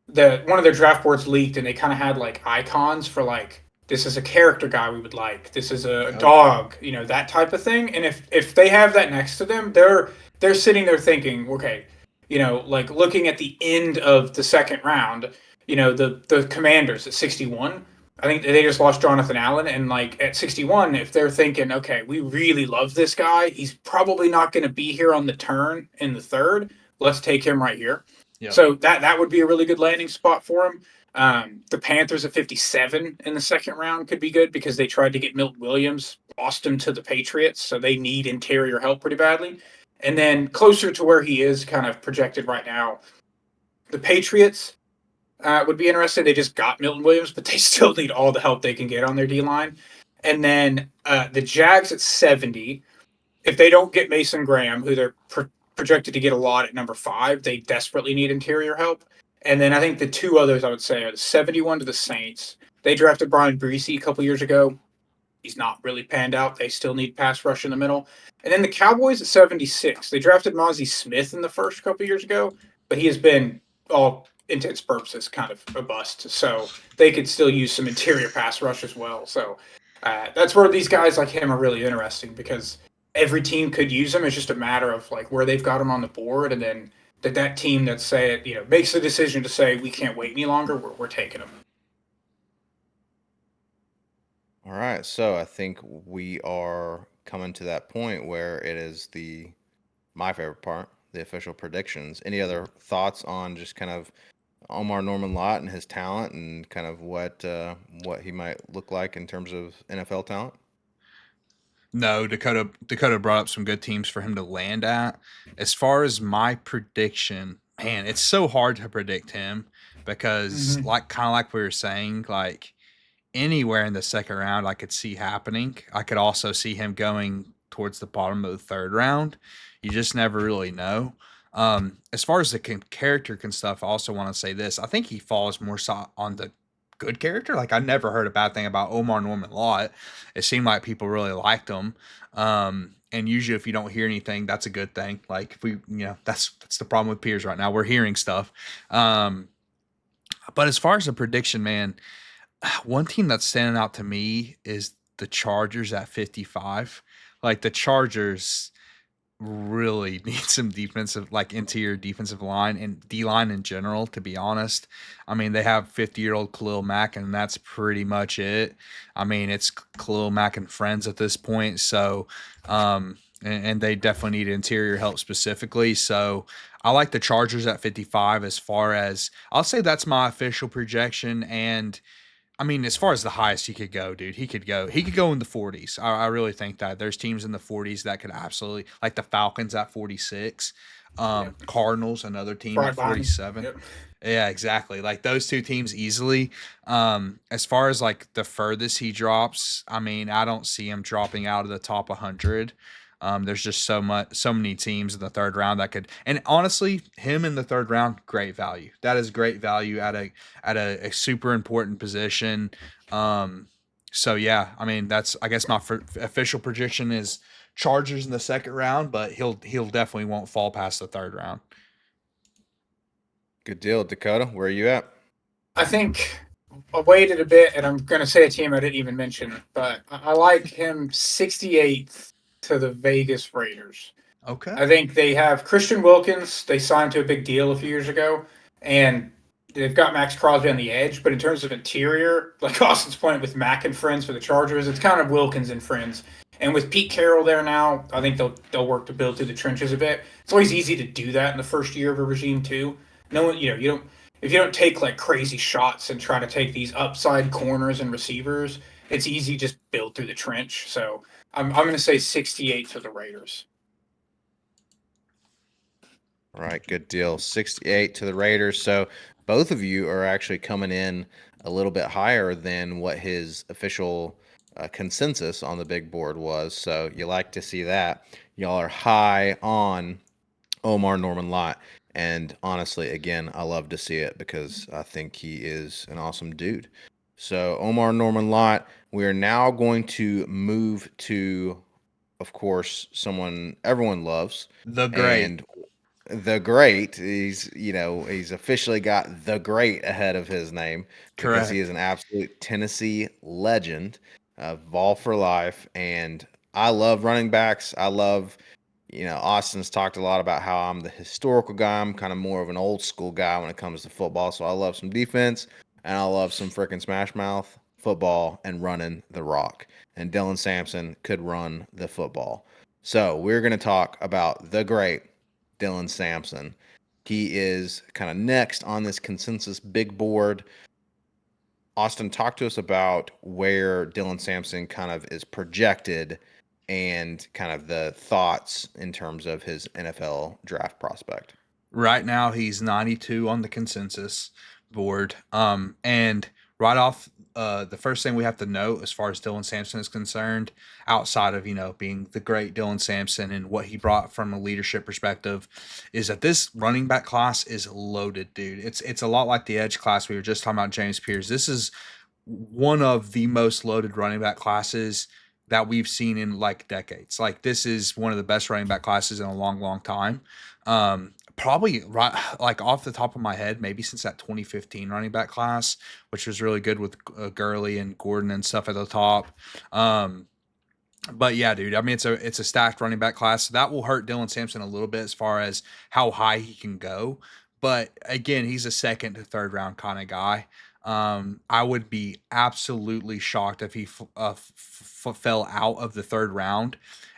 one of their draft boards leaked, and they kind of had like icons for like this is a character guy we would like, this is a Yep. dog, that type of thing. And if they have that next to them, they're sitting there thinking, okay, like looking at the end of the second round, the Commanders at 61. I think they just lost Jonathan Allen, and like at 61, if they're thinking, okay, we really love this guy, he's probably not going to be here on the turn in the third. Let's take him right here. Yep. So that would be a really good landing spot for him. The Panthers at 57 in the second round could be good because they tried to get Milton Williams, lost him to the Patriots, so they need interior help pretty badly. And then closer to where he is kind of projected right now, the Patriots would be interested. They just got Milton Williams, but they still need all the help they can get on their D line. And then the Jags at 70, if they don't get Mason Graham, who they're projected to get a lot at number 5, they desperately need interior help. And then I think the two others I would say are the 71 to the Saints. They drafted Brian Breesy a couple years ago. He's not really panned out. They still need pass rush in the middle. And then the Cowboys at 76. They drafted Mozzie Smith in the first couple years ago, but he has been, all intents purposes, kind of a bust. So they could still use some interior pass rush as well. So that's where these guys like him are really interesting because every team could use him. It's just a matter of like where they've got him on the board, and then that team that say it, makes the decision to say we can't wait any longer. We're taking him. All right, so I think we are coming to that point where it is my favorite part, the official predictions. Any other thoughts on just kind of Omar Norman Lott and his talent and kind of what he might look like in terms of NFL talent? No, Dakota brought up some good teams for him to land at. As far as my prediction, man, it's so hard to predict him because Mm-hmm. like kind of like we were saying, like anywhere in the second round I could see happening. I could also see him going towards the bottom of the third round. You just never really know. As far as the character and stuff, I also want to say this. I think he falls more on the good character. Like I never heard a bad thing about Omar Norman Lott. It seemed like people really liked him. And usually if you don't hear anything, that's a good thing. Like if we, that's the problem with peers right now. We're hearing stuff. But as far as the prediction, man, one team that's standing out to me is the Chargers at 55. Like the Chargers really need some defensive, like interior defensive line and D line in general, to be honest. I mean, they have 50-year-old Khalil Mack, and that's pretty much it. I mean, it's Khalil Mack and friends at this point. So, and they definitely need interior help specifically. So, I like the Chargers at 55 as far as I'll say that's my official projection. And I mean, as far as the highest he could go, dude, he could go in the 40s. I really think that there's teams in the 40s that could absolutely, like the Falcons at 46, Yeah, Cardinals, another team right at behind him. 47. Yep. Yeah, exactly. Like those two teams easily. As far as like the furthest he drops, I mean, I don't see him dropping out of the top 100. There's just so many teams in the third round that could, and honestly, him in the third round, great value. That is great value at a super important position. So yeah, I mean, that's I guess my official prediction is Chargers in the second round, but he'll definitely won't fall past the third round. Good deal, Dakota. Where are you at? I think I waited a bit, and I'm going to say a team I didn't even mention, but I like him 68th to the Vegas Raiders. Okay. I think they have Christian Wilkins. They signed to a big deal a few years ago, and they've got Max Crosby on the edge. But in terms of interior, like Austin's point with Mack and friends for the Chargers, it's kind of Wilkins and friends. And with Pete Carroll there now, I think they'll work to build through the trenches a bit. It's always easy to do that in the first year of a regime too. No one, you don't if you don't take like crazy shots and try to take these upside corners and receivers, it's easy to just build through the trench. So I'm going to say 68 to the Raiders. All right, good deal. 68 to the Raiders. So both of you are actually coming in a little bit higher than what his official consensus on the big board was. So you like to see that. y'all are high on Omar Norman Lott. And honestly, again, I love to see it because I think he is an awesome dude. So, Omar Norman Lott, we are now going to move to, of course, someone everyone loves, The great. and the great. He's officially got the great ahead of his name because he is Correct. an absolute Tennessee legend, Vol for life. And I love running backs. I love, Austin's talked a lot about how I'm the historical guy. I'm kind of more of an old school guy when it comes to football. So I love some defense and I love some freaking smash mouth football and running the rock. And Dylan Sampson could run the football. So we're going to talk about the great Dylan Sampson. He is kind of next on this consensus big board. Austin, talk to us about where Dylan Sampson kind of is projected and kind of the thoughts in terms of his NFL draft prospect. Right now, he's 92 on the consensus board. And right off, the first thing we have to note as far as Dylan Sampson is concerned, outside of being the great Dylan Sampson and what he brought from a leadership perspective, is that this running back class is loaded, dude. It's a lot like the edge class we were just talking about, James Pierce. This is one of the most loaded running back classes that we've seen in like decades. Like this is one of the best running back classes in a long, long time. Probably right, like off the top of my head, maybe since that 2015 running back class, which was really good with Gurley and Gordon and stuff at the top. Um, but yeah, dude, I mean it's a stacked running back class. So that will hurt Dylan Sampson a little bit as far as how high he can go. But again, he's a second to third round kind of guy. I would be absolutely shocked if he fell out of the third round.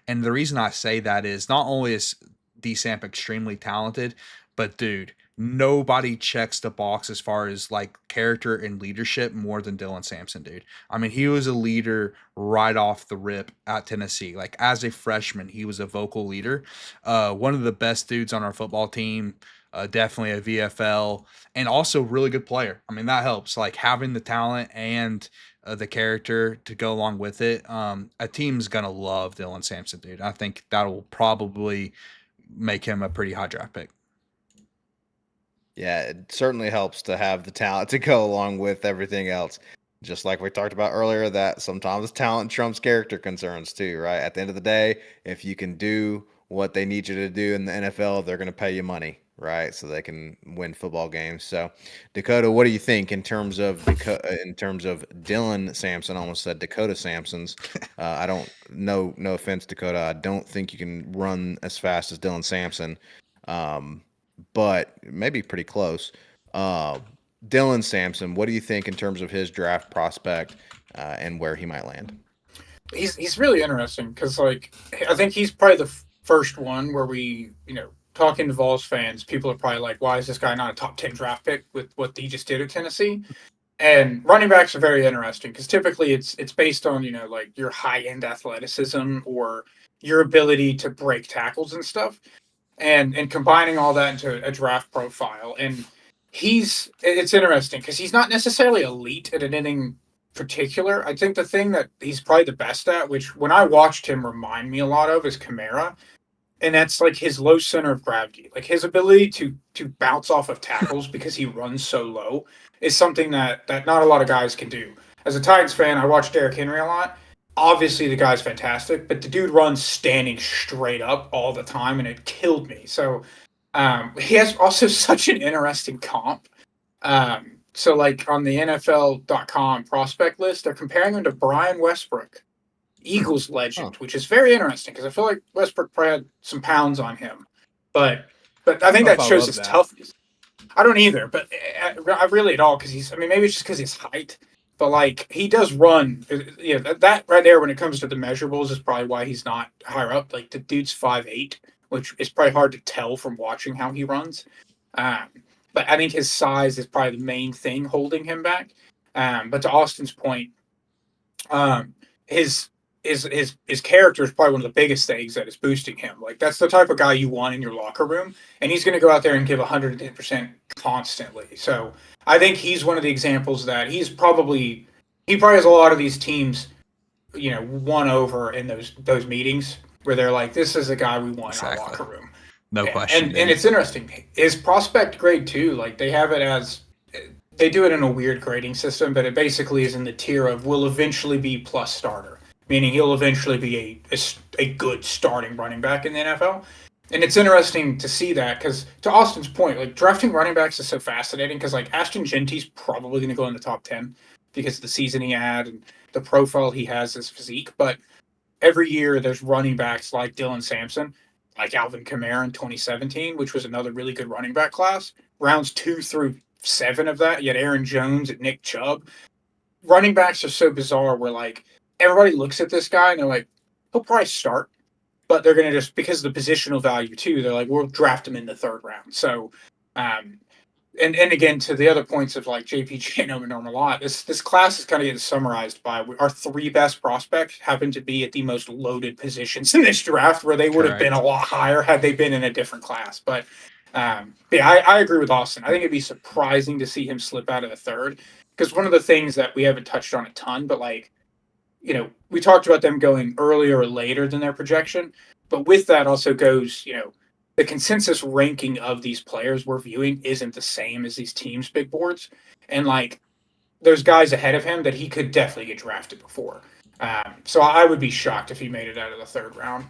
And the reason I say that is not only is D Samp extremely talented, but dude, nobody checks the box as far as like character and leadership more than Dylan Sampson, dude. I mean, he was a leader right off the rip at Tennessee. Like as a freshman, he was a vocal leader. One of the best dudes on our football team. Definitely a VFL and also really good player. I mean, that helps. Like having the talent and the character to go along with it. A team's gonna love Dylan Sampson, dude. I think that'll probably make him a pretty high draft pick. Yeah, it certainly helps to have the talent to go along with everything else. Just like we talked about earlier, that sometimes talent trumps character concerns too, right? At the end of the day, if you can do what they need you to do in the NFL, they're going to pay you money, right? So they can win football games. So, Dakota, what do you think in terms of Dylan Sampson? I almost said Dakota Sampson's. I don't know. No offense, Dakota. I don't think you can run as fast as Dylan Sampson. Um, but maybe pretty close. Uh, Dylan Sampson, what do you think in terms of his draft prospect and where he might land? He's really interesting because like I think he's probably the first one where we talking to Vols fans, people are probably like, why is this guy not a top 10 draft pick with what he just did at Tennessee? And running backs are very interesting because typically it's based on like your high end athleticism or your ability to break tackles and stuff, and combining all that into a draft profile. And it's interesting because he's not necessarily elite at anything particular. I think the thing that he's probably the best at, which when I watched him remind me a lot of, is Kamara, and that's like his low center of gravity, like his ability to bounce off of tackles because he runs so low is something that not a lot of guys can do. As a Titans fan, I watch Derrick Henry a lot. Obviously, the guy's fantastic, but the dude runs standing straight up all the time, and it killed me. So he has also such an interesting comp. So, like on the NFL.com prospect list, they're comparing him to Brian Westbrook, Eagles Huh. legend, which is very interesting because I feel like Westbrook probably had some pounds on him, but I I don't think know if that I shows love his that. toughness. I don't either, but I really at all because I mean, maybe it's just because his height, but like he does run. That right there when it comes to the measurables is probably why he's not higher up. Like the dude's 5'8", which is probably hard to tell from watching how he runs. Um, but I think his size is probably the main thing holding him back. But to Austin's point, um, his his character is probably one of the biggest things that is boosting him. Like that's the type of guy you want in your locker room, and he's going to go out there and give 110% constantly. So I think he's one of the examples that he probably has a lot of these teams, won over in those meetings. where they're like, this is a guy we want in our Exactly. locker room. No Yeah, question, and dude. it's interesting. His prospect grade too, like they have it as they do it in a weird grading system, but it basically is in the tier of will eventually be plus starter, meaning he'll eventually be a good starting running back in the NFL. And it's interesting to see that because, to Austin's point, like drafting running backs is so fascinating because like Ashton Genty's probably going to go in the top 10 because of the season he had and the profile he has, his physique. But every year there's running backs like Dylan Sampson, like Alvin Kamara in 2017, which was another really good running back class. Rounds 2 through 7 of that, you had Aaron Jones and Nick Chubb. Running backs are so bizarre where like everybody looks at this guy and they're like, he'll probably start, but they're gonna just because of the positional value too, they're like, we'll draft him in the 3rd round. So um and again to the other points of like JPJ and Norman Lott, this class is kind of getting summarized by our 3 best prospects happen to be at the most loaded positions in this draft, where they would have been a Correct. lot higher had they been in a different class. But yeah, I agree with Austin. I think it'd be surprising to see him slip out of the 3rd because one of the things that we haven't touched on a ton, but like we talked about them going earlier or later than their projection, but with that also goes, the consensus ranking of these players we're viewing isn't the same as these teams' big boards. And like, there's guys ahead of him that he could definitely get drafted before. So I would be shocked if he made it out of the 3rd round.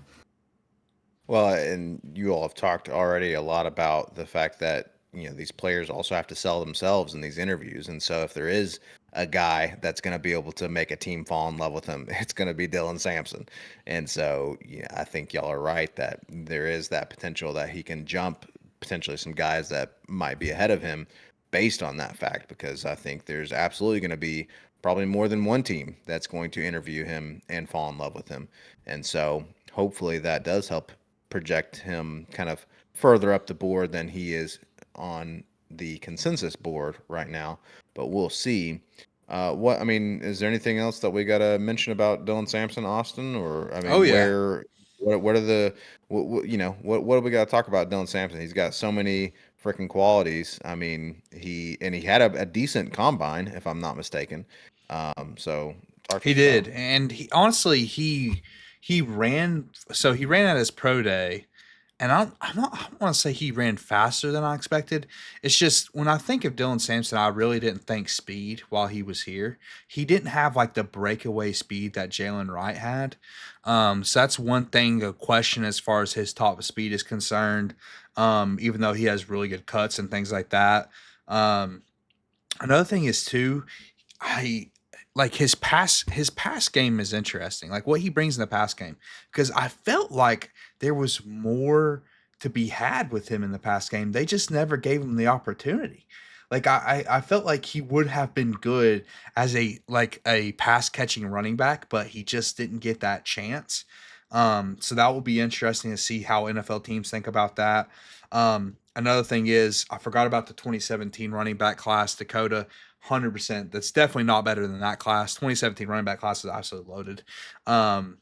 Well, and you all have talked already a lot about the fact that, these players also have to sell themselves in these interviews. And so if there is a guy that's going to be able to make a team fall in love with him, it's going to be Dylan Sampson. And so, I think y'all are right that there is that potential that he can jump potentially some guys that might be ahead of him based on that fact, because I think there's absolutely going to be probably more than one team that's going to interview him and fall in love with him. And so hopefully that does help project him kind of further up the board than he is on the consensus board right now. But we'll see. Is there anything else that we got to mention about Dylan Sampson, Austin? Or, Oh yeah. what are the, what do we got to talk about Dylan Sampson? He's got so many freaking qualities. I mean, he had a decent combine, if I'm not mistaken. So talk to He us about did, him. and he honestly he ran. So he ran at his pro day, and I don't want to say he ran faster than I expected. It's just when I think of Dylan Sampson, I really didn't think speed while he was here. He didn't have like the breakaway speed that Jalen Wright had. So that's one thing, a question as far as his top speed is concerned. Even though he has really good cuts and things like that. Um, Another thing is too, I like his pass game is interesting. Like what he brings in the pass game, because I felt like there was more to be had with him in the pass game. They just never gave him the opportunity. Like I felt like he would have been good as a pass catching running back, but he just didn't get that chance. So that will be interesting to see how NFL teams think about that. Another thing is I forgot about the 2017 running back class, Dakota. 100%. That's definitely not better than that class. 2017 running back class is absolutely loaded. Um,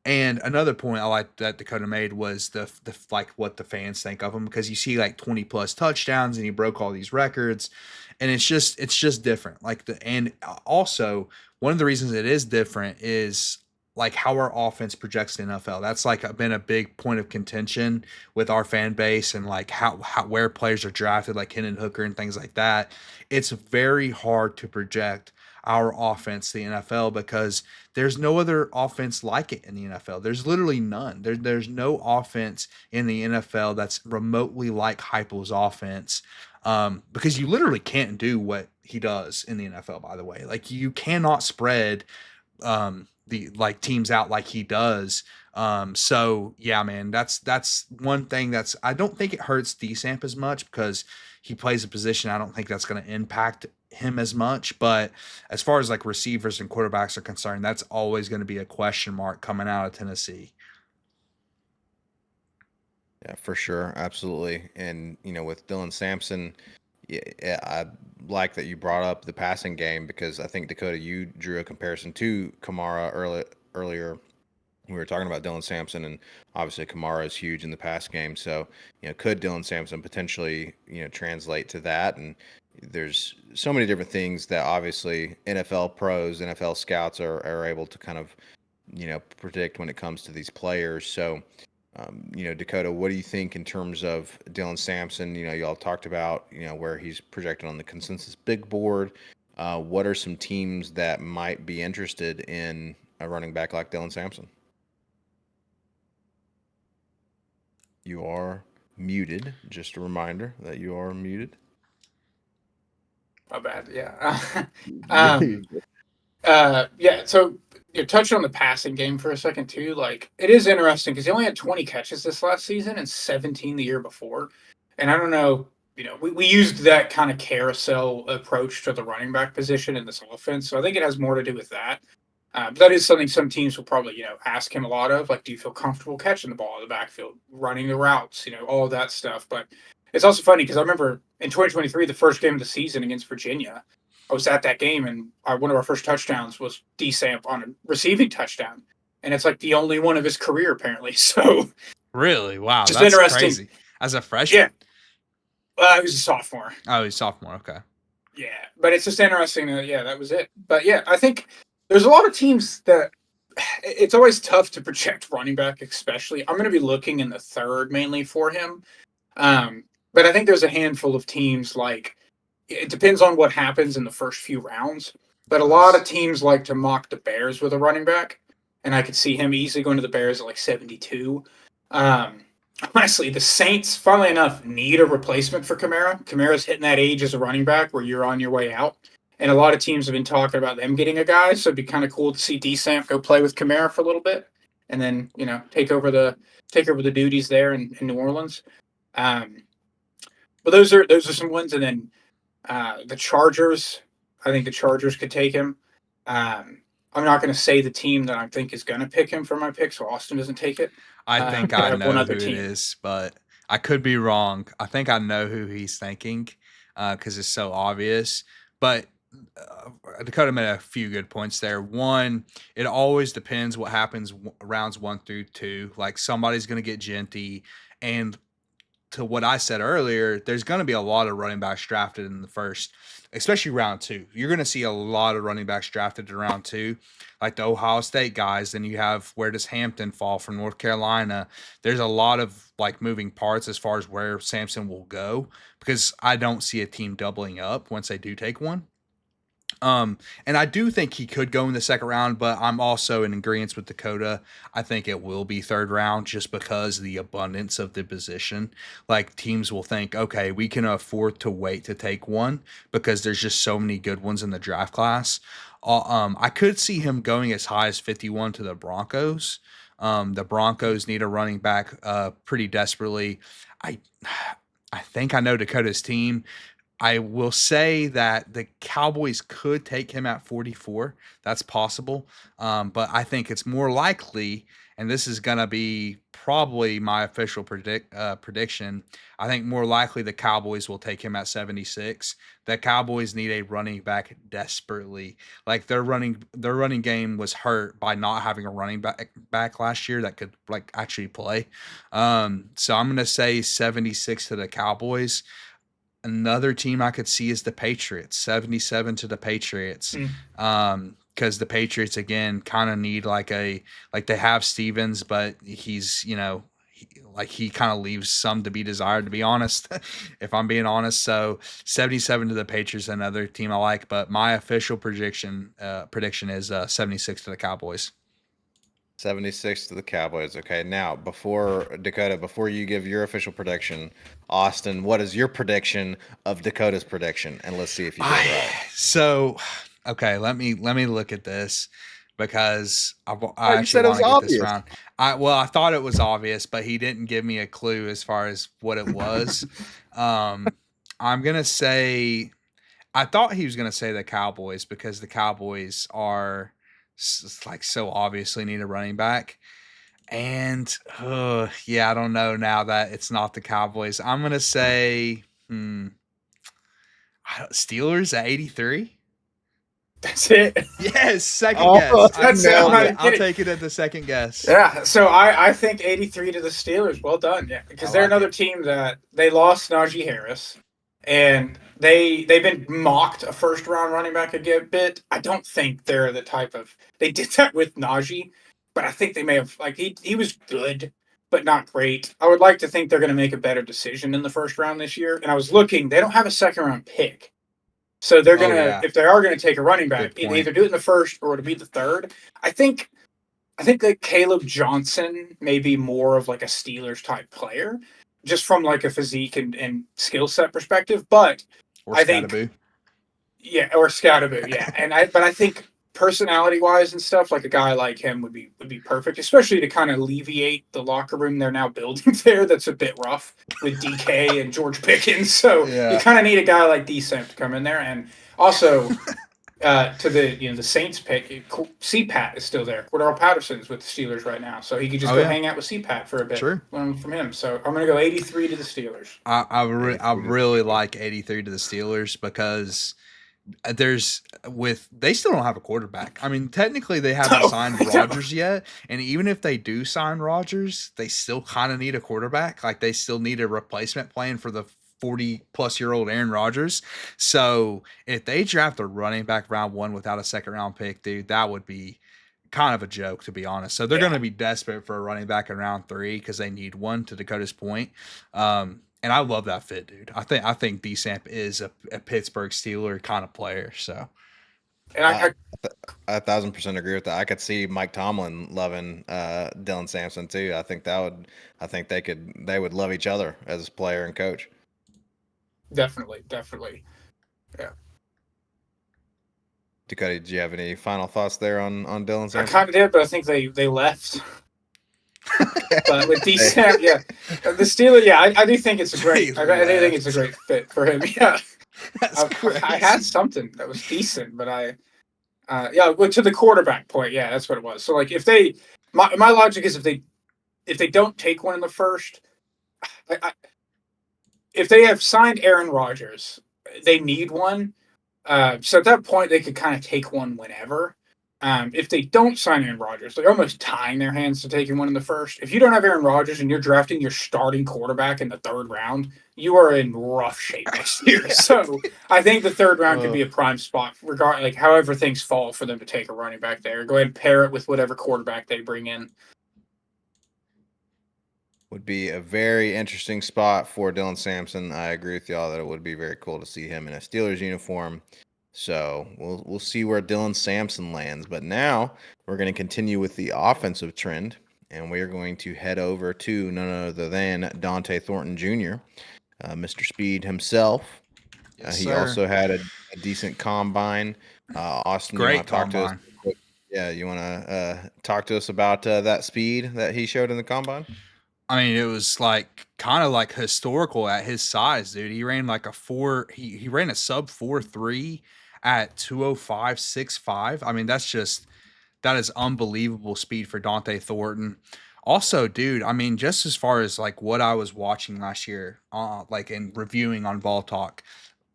and another point I like that Dakota made was the like what the fans think of him, because you see like 20 plus touchdowns and he broke all these records, and it's just different. Like and also one of the reasons it is different is like how our offense projects the NFL. That's like been a big point of contention with our fan base, and like how where players are drafted, like Hendon Hooker and things like that. It's very hard to project our offense to the NFL because there's no other offense like it in the NFL. There's literally none. There's no offense in the NFL that's remotely like Heupel's offense, because you literally can't do what he does in the NFL. By the way, like you cannot spread the like teams out like he does. So yeah, man, that's one thing that's I don't think it hurts DSamp as much because he plays a position. I don't think that's going to impact him as much. But as far as like receivers and quarterbacks are concerned, that's always going to be a question mark coming out of Tennessee. Yeah, for sure. Absolutely. And, with Dylan Sampson, yeah, I like that you brought up the passing game, because I think, Dakota, you drew a comparison to Kamara earlier. We were talking about Dylan Sampson, and obviously Kamara is huge in the pass game. So, could Dylan Sampson potentially, translate to that? And there's so many different things that obviously NFL pros, NFL scouts are able to kind of predict when it comes to these players. So, Dakota, what do you think in terms of Dylan Sampson? Y'all talked about, where he's projected on the consensus big board. What are some teams that might be interested in a running back like Dylan Sampson? You are muted. Just a reminder that you are muted. My bad. Yeah. Yeah. So you touched on the passing game for a second too. Like it is interesting because he only had 20 catches this last season and 17 the year before. And I don't know, we used that kind of carousel approach to the running back position in this offense. So I think it has more to do with that. But that is something some teams will probably, ask him a lot of. Like, do you feel comfortable catching the ball in the backfield, running the routes, all of that stuff. But it's also funny because I remember in 2023, the first game of the season against Virginia, I was at that game, and one of our first touchdowns was D-Samp on a receiving touchdown. And it's like the only one of his career, apparently. So Really? Wow, just that's interesting. crazy. As a freshman? Yeah. He was a sophomore. Oh, he's sophomore. Okay. Yeah. But it's just interesting that, that was it. But yeah, I think there's a lot of teams that it's always tough to project running back, especially. I'm going to be looking in the third mainly for him. But I think there's a handful of teams like it depends on what happens in the first few rounds. But a lot of teams like to mock the Bears with a running back, and I could see him easily going to the Bears at like 72. Honestly, the Saints, funnily enough, need a replacement for Kamara. Kamara's hitting that age as a running back where you're on your way out. And a lot of teams have been talking about them getting a guy, so it'd be kind of cool to see D-Samp go play with Kamara for a little bit, and then take over the duties there in New Orleans. But those are some ones, and then the Chargers. I think the Chargers could take him. I'm not going to say the team that I think is going to pick him for my pick, so Austin doesn't take it. I think I know who it is, but I could be wrong. I think I know who he's thinking because it's so obvious. But Dakota made a few good points there. One, it always depends what happens rounds 1 through 2. Like somebody's going to get Genty, and to what I said earlier, there's going to be a lot of running backs drafted in the first, especially round 2. You're going to see a lot of running backs drafted in round 2, like the Ohio State guys. Then you have, where does Hampton fall from North Carolina? There's a lot of like moving parts as far as where Sampson will go, because I don't see a team doubling up once they do take one. And I do think he could go in the second round, but I'm also in agreement with Dakota. I think it will be third round just because the abundance of the position. Like teams will think, okay, we can afford to wait to take one because there's just so many good ones in the draft class. I could see him going as high as 51 to the Broncos. The Broncos need a running back pretty desperately. I think I know Dakota's team. I will say that the Cowboys could take him at 44. That's possible. But I think it's more likely, and this is going to be probably my official prediction. I think more likely the Cowboys will take him at 76. The Cowboys need a running back desperately. Like their running game was hurt by not having a running back last year that could like actually play. So I'm going to say 76 to the Cowboys. Another team I could see is the Patriots, 77 to the Patriots. Because the Patriots, again, kind of need like they have Stevens, but he's, he kind of leaves some to be desired, to be honest, if I'm being honest. So 77 to the Patriots, another team I like, but my official prediction is 76 to the Cowboys. 76 to the Cowboys. Okay, now before you give your official prediction, Austin, what is your prediction of Dakota's prediction? And let's see if you get it right. So, okay, let me look at this because I you said actually it want was to get this obvious. round. I thought it was obvious, but he didn't give me a clue as far as what it was. I'm gonna say, I thought he was gonna say the Cowboys because the Cowboys are like so obviously need a running back. And yeah, I don't know now that it's not the Cowboys. I'm gonna say Steelers at 83. That's it. Yes, second guess. That's it. I'll take it at the second guess. Yeah, so I think 83 to the Steelers. Well done. Yeah, because they're another team that they lost Najee Harris, and they've been mocked a first round running back a bit. I don't think they're the type of they did that with Najee, but I think they may have he was good, but not great. I would like to think they're going to make a better decision in the first round this year. And I was looking; they don't have a second round pick, so they're Oh gonna yeah, if they are going to take a running back, good either point. do it in the first or to be the third. I think that Caleb Johnson may be more of like a Steelers type player, just from like a physique and skill set perspective. But Or I think Scataboo. yeah, or Scotaboo, yeah. But I think personality wise and stuff, like a guy like him would be perfect, especially to kind of alleviate the locker room they're now building there. That's a bit rough with DK and George Pickens. So you Yeah. kind of need a guy like Decent to come in there, and also to the Saints pick, CPAT is still there. Cordell Patterson's with the Steelers right now, so he could just Oh go yeah. hang out with CPAT for a bit. True. Learn from him. So I'm gonna go 83 to the Steelers. I 83 to the really Steelers. like 83 to the Steelers because they still don't have a quarterback. I mean, technically they haven't Oh, signed I know. Rodgers yet, and even if they do sign Rodgers, they still kind of need a quarterback. Like they still need a replacement plan for the 40-plus-year-old Aaron Rodgers. So if they draft a running back round one without a second round pick, dude, that would be kind of a joke, to be honest. So they're going Yeah, to be desperate for a running back in round three because they need one. To Dakota's point, and I love that fit, dude. I think D Samp is a Pittsburgh Steeler kind of player. So and I, I 1,000% agree with that. I could see Mike Tomlin loving Dylan Sampson too. I think they would love each other as player and coach. definitely. Yeah. Dakota, did you have any final thoughts there on Dylan I Sampson? kind of did, but I think they left. But with Hey, decent, yeah, the Steelers, yeah, I do think it's a they great. I do think it's a left. great fit for him. Yeah, That's I had crazy. something that was decent, but yeah, well, to the quarterback point, yeah, that's what it was. So like, if they, my logic is if they don't take one in the first, I, if they have signed Aaron Rodgers, they need one. So at that point, they could kind of take one whenever. If they don't sign Aaron Rodgers, they're almost tying their hands to taking one in the first. If you don't have Aaron Rodgers and you're drafting your starting quarterback in the third round, you are in rough shape next year. Yeah. So I think the third round could uh, be a prime spot, regard like however things fall for them to take a running back there. Go ahead and pair it with whatever quarterback they bring in. would be a very interesting spot for Dylan Sampson. I agree with y'all that it would be very cool to see him in a Steelers uniform. So we'll see where Dylan Sampson lands. But now we're going to continue with the offensive trend, and we are going to head over to none other than Dante Thornton Jr., Mr. Speed himself. Yes, He sir. also had a decent combine. Austin, you Great want to talk to us? combine. Quick? Yeah, you want to talk to us about that speed that he showed in the combine? I mean, it was like kind of like historical at his size, dude. He ran like a four. He ran a sub 4.3 at 205.65. I mean, that is unbelievable speed for Dante Thornton. Also, dude, I mean, just as far as like what I was watching last year, like in reviewing on Ball Talk,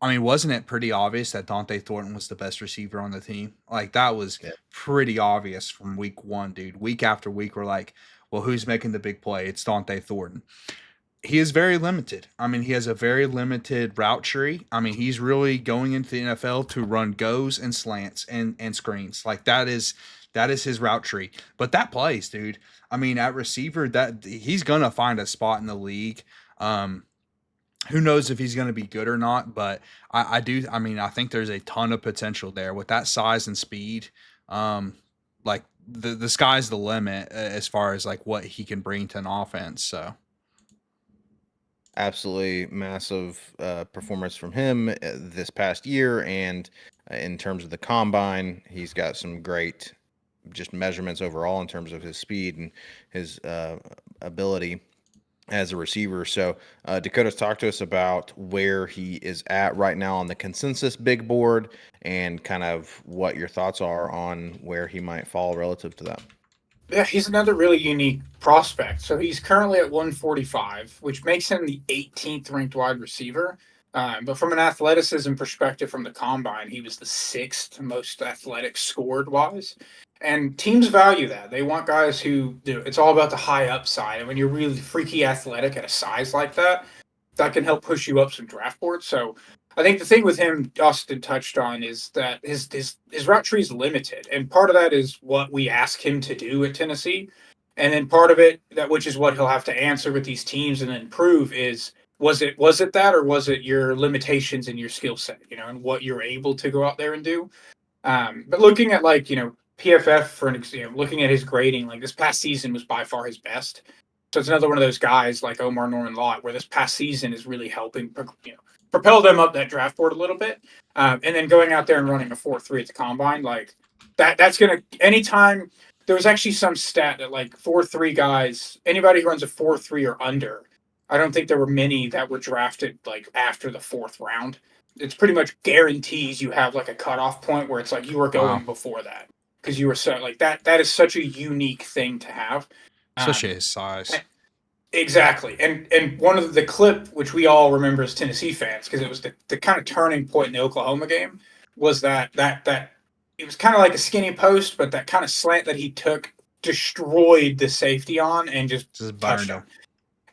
I mean, wasn't it pretty obvious that Dante Thornton was the best receiver on the team? Like that was Yeah. pretty obvious from week one, dude. Week after week, we're like, well, who's making the big play? It's Dante Thornton. He is very limited. I mean, he has a very limited route tree. I mean, he's really going into the NFL to run goes and slants and screens. Like that is his route tree. But that plays, dude. I mean, at receiver, that he's gonna find a spot in the league. Um, who knows if he's going to be good or not, but I do. I mean, I think there's a ton of potential there with that size and speed. Um, like the sky's the limit as far as like what he can bring to an offense. So Absolutely massive performance from him this past year. And in terms of the combine, he's got some great just measurements overall in terms of his speed and his ability as a receiver. So Dakota's talked to us about where he is at right now on the consensus big board and kind of what your thoughts are on where he might fall relative to that. Yeah, he's another really unique prospect. So he's currently at 145, which makes him the 18th ranked wide receiver. But from an athleticism perspective, from the combine, he was the sixth most athletic scored wise. And teams value that. They want guys who it's all about the high upside. And when you're really freaky athletic at a size like that, that can help push you up some draft boards. So I think the thing with him, Austin touched on, is that his route tree is limited, and part of that is what we ask him to do at Tennessee, and then part of it that which is what he'll have to answer with these teams and then prove is was it that, or was it your limitations in your skill set, and what you're able to go out there and do. But looking at PFF for an example, looking at his grading, like this past season was by far his best. So it's another one of those guys like Omar Norman Lott, where this past season is really helping, propel them up that draft board a little bit. And then going out there and running a 4.3 at the combine, like that's gonna anytime. There was actually some stat that like 4.3 guys, anybody who runs a 4.3 or under, I don't think there were many that were drafted like after the fourth round. It's pretty much guarantees you have like a cutoff point where it's like you were Wow. going before that because you were so like that. That is such a unique thing to have. Especially Um, his size. exactly, and one of the clip which we all remember as Tennessee fans because it was the kind of turning point in the Oklahoma game was that it was kind of like a skinny post, but that kind of slant that he took destroyed the safety on and just Just burned touchdown. him.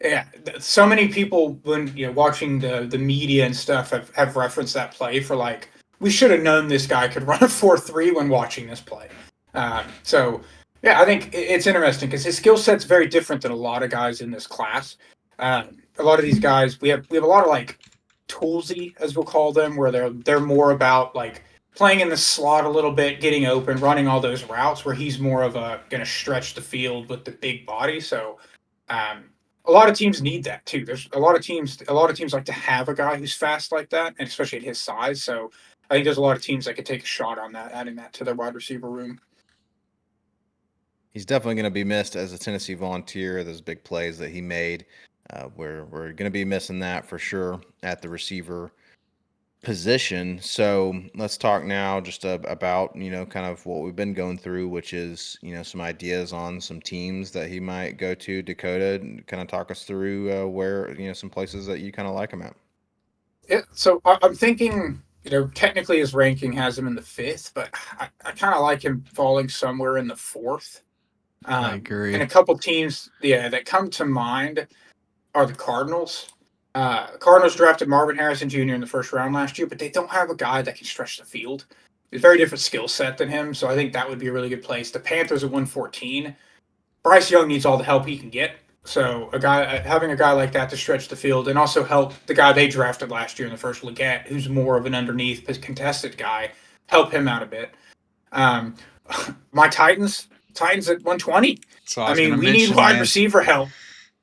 Yeah, so many people when watching the media and stuff have referenced that play for like we should have known this guy could run a 4.3 when watching this play. So yeah, I think it's interesting because his skill set's very different than a lot of guys in this class. A lot of these guys we have a lot of like toolsy as we'll call them, where they're more about like playing in the slot a little bit, getting open, running all those routes. Where he's more of a going to stretch the field with the big body. So. Um, a lot of teams need that too. There's a lot of teams. A lot of teams like to have a guy who's fast like that, and especially at his size. So I think there's a lot of teams that could take a shot on that, adding that to their wide receiver room. He's definitely going to be missed as a Tennessee Volunteer. Those big plays that he made, we're going to be missing that for sure at the receiver position. So let's talk now just about kind of what we've been going through, which is some ideas on some teams that he might go to. Dakota, and kind of talk us through where some places that you kind of like him at. Yeah, so I'm thinking, technically his ranking has him in the fifth, but I kind of like him falling somewhere in the fourth. I And agree. a couple teams, yeah, that come to mind are the Cardinals. Cardinals drafted Marvin Harrison Jr. in the first round last year, but they don't have a guy that can stretch the field. It's a very different skill set than him, so I think that would be a really good place. The Panthers at 114. Bryce Young needs all the help he can get. So having a guy like that to stretch the field and also help the guy they drafted last year in the first Leggett, who's more of an underneath contested guy, help him out a bit. Um, my Titans at 120. So I I was gonna mean, we need mention, wide man. receiver help,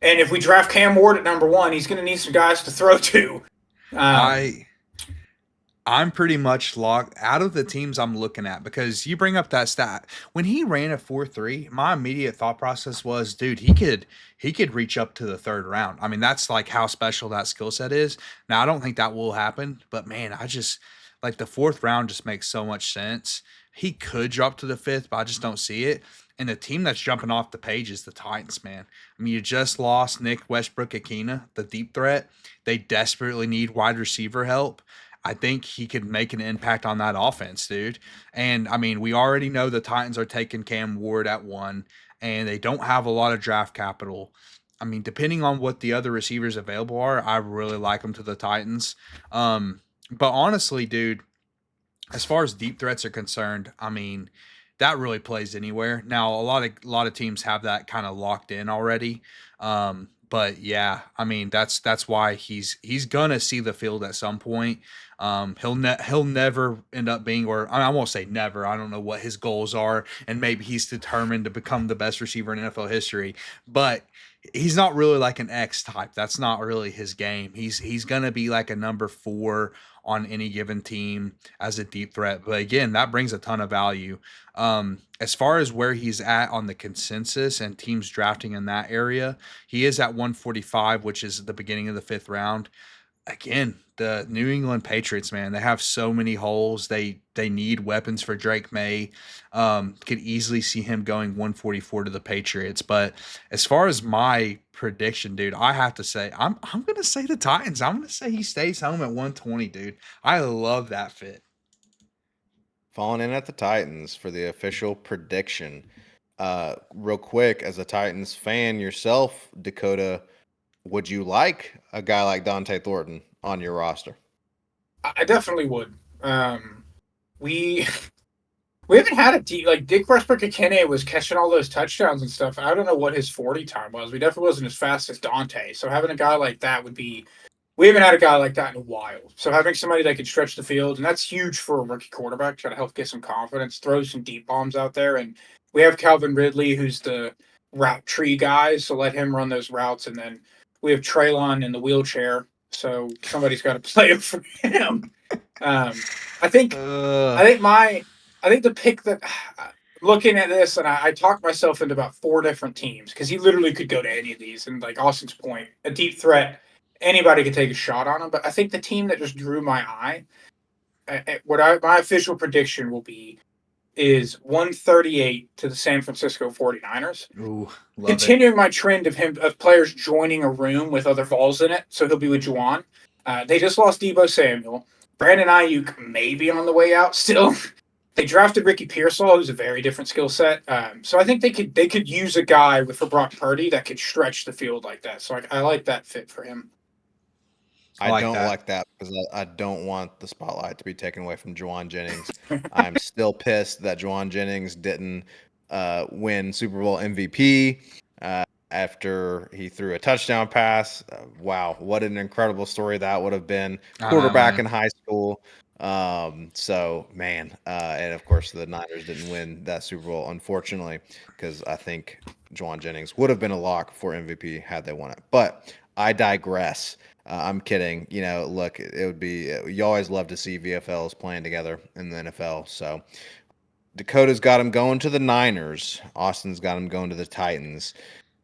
and if we draft Cam Ward at number one, he's going to need some guys to throw to. Um, I I'm pretty much locked out of the teams I'm looking at because you bring up that stat. When he ran a 4.3, my immediate thought process was, dude, he could reach up to the third round. I mean, that's like how special that skill set is. Now, I don't think that will happen, but man, I just like the fourth round just makes so much sense. He could drop to the fifth, but I just don't see it. And the team that's jumping off the page is the Titans, man. I mean, you just lost Nick Westbrook-Akina, the deep threat. They desperately need wide receiver help. I think he could make an impact on that offense, dude. And I mean, we already know the Titans are taking Cam Ward at one, and they don't have a lot of draft capital. I mean, depending on what the other receivers available are, I really like them to the Titans. But honestly, dude, as far as deep threats are concerned, I mean, that really plays anywhere. Now, a lot of teams have that kind of locked in already. But yeah, I mean, that's why he's gonna see the field at some point. He'll never end up being, or I won't say never. I don't know what his goals are, and maybe he's determined to become the best receiver in NFL history. But he's not really like an X type. That's not really his game. He's gonna be like a number four on any given team as a deep threat. But again, that brings a ton of value. As far as where he's at on the consensus and teams drafting in that area, he is at 145, which is the beginning of the fifth round. Again, the New England Patriots, man, they have so many holes. They need weapons for Drake May. Could easily see him going 144 to the Patriots. But as far as my prediction, dude, I have to say I'm gonna say the Titans. I'm gonna say he stays home at 120, dude. I love that fit. Falling in at the Titans for the official prediction. Real quick, as a Titans fan yourself, Dakota, would you like a guy like Dante Thornton on your roster? I definitely would. We we haven't had a like Dick Westbrook-Akine was catching all those touchdowns and stuff. I don't know what his 40 time was. We definitely wasn't as fast as Dante. So having a guy like that would be. We haven't had a guy like that in a while. So having somebody that could stretch the field, and that's huge for a rookie quarterback, try to help get some confidence, throw some deep bombs out there. And we have Calvin Ridley, who's the route tree guy, so let him run those routes. And then we have Traylon in the wheelchair, so somebody's got to play it for him. I think I think my I think the pick that looking at this, and I talked myself into about four different teams because he literally could go to any of these. And like Austin's point, a deep threat, anybody could take a shot on him. But I think the team that just drew my eye, my official prediction will be is 138 to the San Francisco 49ers. Ooh, love it. Continuing my trend of players joining a room with other Vols in it, so he'll be with Juwan. They just lost Debo Samuel. Brandon Ayuk may be on the way out still. They drafted Ricky Pearsall, who's a very different skill set. So I think they could use a guy with for Brock Purdy that could stretch the field like that. So I like that fit for him. I I like don't that. like that because I don't want the spotlight to be taken away from Juwan Jennings. I'm still pissed that Juwan Jennings didn't win Super Bowl MVP after he threw a touchdown pass. Wow, what an incredible story that would have been. I know, Quarterback man. in high school. So man, and of course the Niners didn't win that Super Bowl, unfortunately, because I think Juwan Jennings would have been a lock for MVP had they won it. But I digress. I'm kidding. You know, look, it would be, you always love to see VFLs playing together in the NFL. So Dakota's got him going to the Niners. Austin's got him going to the Titans.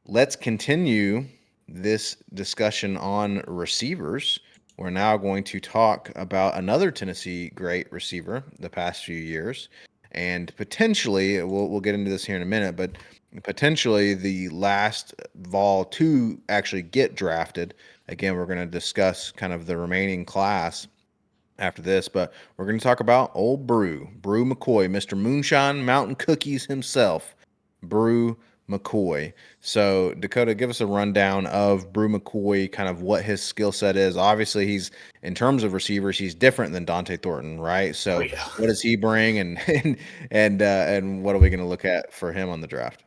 Let's continue this discussion on receivers. We're now going to talk about another Tennessee great receiver the past few years, and potentially we'll get into this here in a minute, but potentially the last Vol to actually get drafted. Again, we're going to discuss kind of the remaining class after this, but we're going to talk about old Brew McCoy, Mr. Moonshine Mountain Cookies himself, Brew McCoy. So, Dakota, give us a rundown of Brew McCoy, kind of what his skill set is. Obviously, he's in terms of receivers, he's different than Dante Thornton, right? Oh So, yeah, what does he bring, and and what are we going to look at for him on the draft?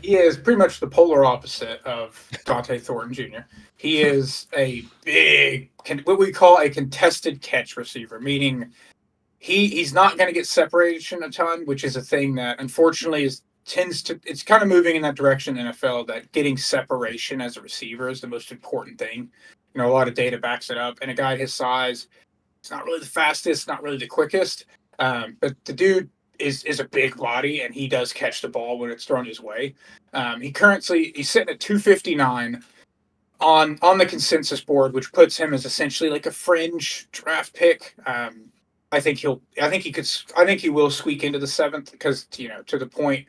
he is pretty much the polar opposite of Dante Thornton Jr. He is a big, what we call a contested catch receiver, meaning he's not going to get separation a ton, which is a thing that unfortunately is tends to it's kind of moving in that direction in the NFL that getting separation as a receiver is the most important thing. You know, a lot of data backs it up, and a guy his size, it's not really the fastest, not really the quickest, but the dude is a big body and he does catch the ball when it's thrown his way. He's sitting at 259 on the consensus board, which puts him as essentially like a fringe draft pick. I think he will squeak into the seventh because to the point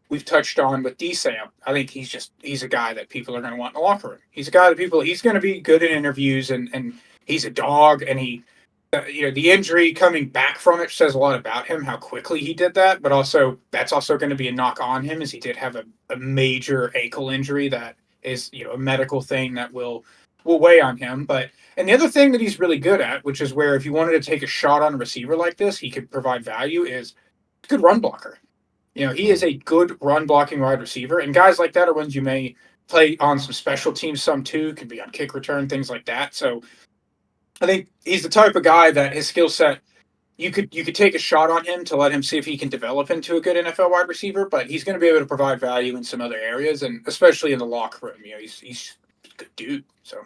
we've touched on with D Sam. I think he's a guy that people are going to want in the locker room. He's a guy that he's going to be good in interviews and he's a dog and he the injury coming back from it says a lot about him, how quickly he did that, but also that's also going to be a knock on him as he did have a major ankle injury that is, a medical thing that will weigh on him. But and the other thing that he's really good at, which is where if you wanted to take a shot on a receiver like this, he could provide value, is a good run blocker. He is a good run blocking wide receiver, and guys like that are ones you may play on some special teams, some too, can be on kick return, things like that. So I think he's the type of guy that his skill set you could take a shot on him to let him see if he can develop into a good NFL wide receiver, but he's going to be able to provide value in some other areas, and especially in the locker room. He's a good dude. So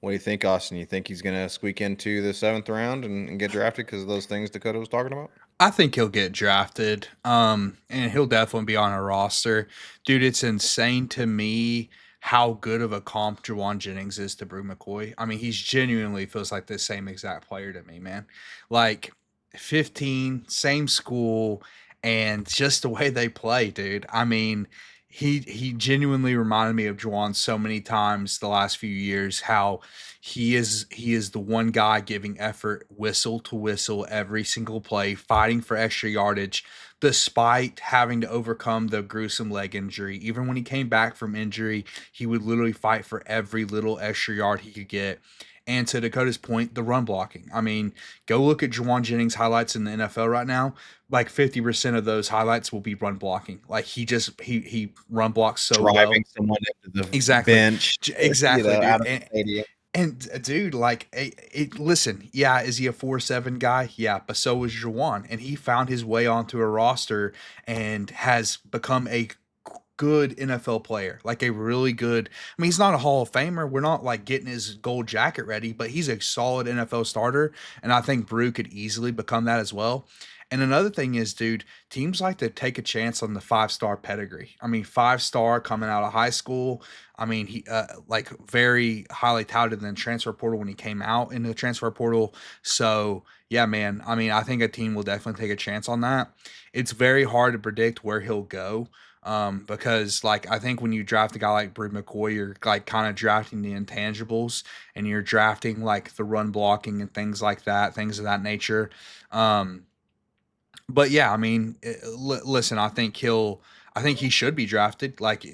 What do you think, Austin? You think he's going to squeak into the seventh round and get drafted because of those things Dakota was talking about? I think he'll get drafted. And he'll definitely be on a roster. Dude, it's insane to me how good of a comp Jawan Jennings is to Brew McCoy. I mean, he's genuinely feels like the same exact player to me, man. Like 15, same school, and just the way they play, dude. I mean, he genuinely reminded me of Juwan so many times the last few years. How he is the one guy giving effort whistle to whistle every single play, fighting for extra yardage, despite having to overcome the gruesome leg injury. Even when he came back from injury, he would literally fight for every little extra yard he could get. And to Dakota's point, the run blocking. I mean, go look at Juwan Jennings highlights in the NFL right now. Like 50% of those highlights will be run blocking. Like he run blocks so Driving well. someone into the Exactly. bench, Exactly, out dude. of the stadium. And dude, like, listen, yeah, is he a 4-7 guy? Yeah, but so was Jawan, and he found his way onto a roster and has become a good NFL player, like a really good. I mean, he's not a Hall of Famer. We're not like getting his gold jacket ready, but he's a solid NFL starter, and I think Brew could easily become that as well. And another thing is, dude, teams like to take a chance on the 5-star pedigree. I mean, 5-star coming out of high school. I mean, he like very highly touted in the transfer portal when he came out in the transfer portal. So yeah, man. I mean, I think a team will definitely take a chance on that. It's very hard to predict where he'll go. Because like I think when you draft a guy like Bru McCoy, you're like kind of drafting the intangibles and you're drafting like the run blocking and things like that, things of that nature. Um, but yeah, I mean, listen, I think he should be drafted. Like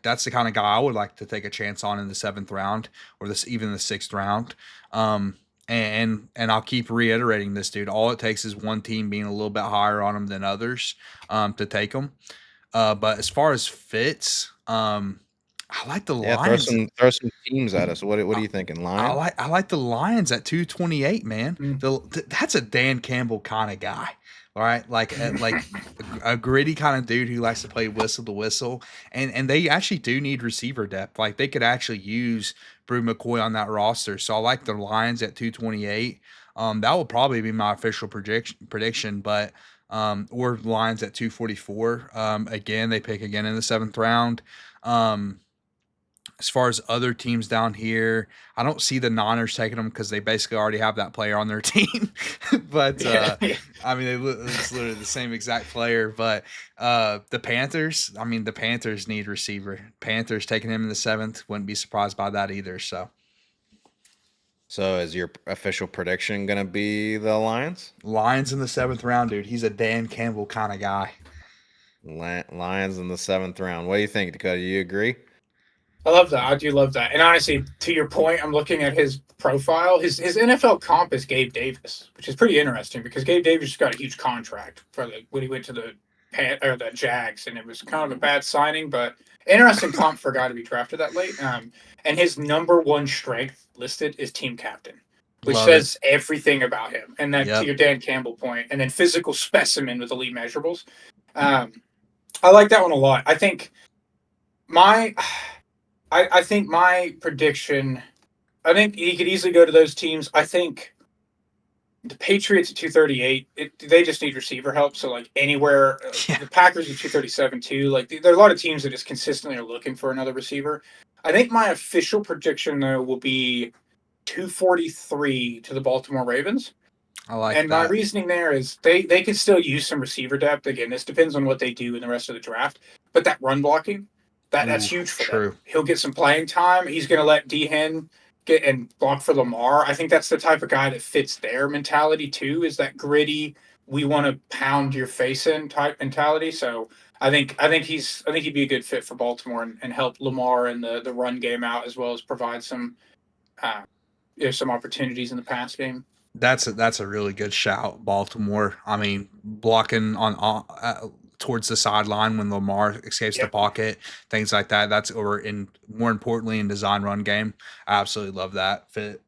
that's the kind of guy I would like to take a chance on in the 7th round or this even the 6th round. Um, and I'll keep reiterating this, dude. All it takes is one team being a little bit higher on him than others, to take him. But as far as fits, I like the Yeah, Lions. throw some teams at us. What are you thinking, Lions? I like the Lions at 228, man. Mm. That's a Dan Campbell kind of guy, all right? Like a gritty kind of dude who likes to play whistle to whistle, and they actually do need receiver depth. Like they could actually use Brew McCoy on that roster. So I like the Lions at 228. That will probably be my official prediction, but or Lions at 244. Again, they pick again in the 7th round. As far as other teams down here, I don't see the Niners taking them because they basically already have that player on their team. But Yeah. I mean, it's literally the same exact player. But the Panthers, I mean, the Panthers need receiver. Panthers taking him in the 7th, wouldn't be surprised by that either. So is your official prediction going to be the Lions? Lions in the 7th round, dude. He's a Dan Campbell kind of guy. Lions in the 7th round. What do you think, Dakota? You agree? I love that. I do love that. And honestly, to your point, I'm looking at his profile. His NFL comp is Gabe Davis, which is pretty interesting because Gabe Davis just got a huge contract for when he went to the the Jags, and it was kind of a bad signing, but interesting comp for a guy to be drafted that late. And his number one strength listed is team captain, which Love it. says everything about him. And then to Yep. your Dan Campbell point, and then physical specimen with elite measurables. Um, I like that one a lot. My I think my prediction. I think he could easily go to those teams. I think the Patriots at 238. They just need receiver help. So like anywhere, Yeah. the Packers at 237 too. Like there are a lot of teams that just consistently are looking for another receiver. I think my official prediction though will be 243 to the Baltimore Ravens. I like And my that. reasoning there is they could still use some receiver depth. Again, this depends on what they do in the rest of the draft. But that run blocking, that's Ooh, huge for them. true. He'll get some playing time. He's going to let Hen get and block for Lamar. I think that's the type of guy that fits their mentality too. Is that gritty? We want to pound your face in type mentality. So I think he'd be a good fit for Baltimore and help Lamar and the run game out as well as provide some some opportunities in the pass game. That's a really good shout, Baltimore. I mean, blocking on towards the sideline when Lamar escapes the Yep. pocket, things like that. That's or in more importantly in design run game. I absolutely love that fit.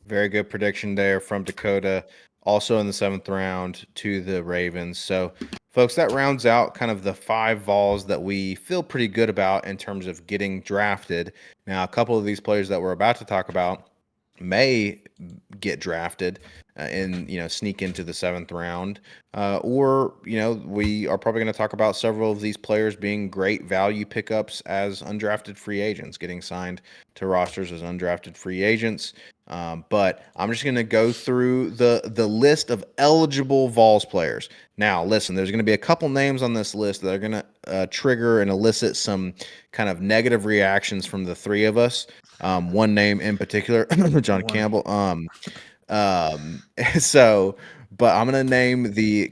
Very good prediction there from Dakota. Also in the 7th round to the Ravens. So, folks, that rounds out kind of the 5 Vols that we feel pretty good about in terms of getting drafted. Now, a couple of these players that we're about to talk about may get drafted and sneak into the 7th round, or we are probably going to talk about several of these players being great value pickups as undrafted free agents, getting signed to rosters as undrafted free agents. But I'm just going to go through the list of eligible Vols players. Now, listen, there's going to be a couple names on this list that are going to trigger and elicit some kind of negative reactions from the 3 of us. One name in particular, John One. Campbell. So, but I'm going to name the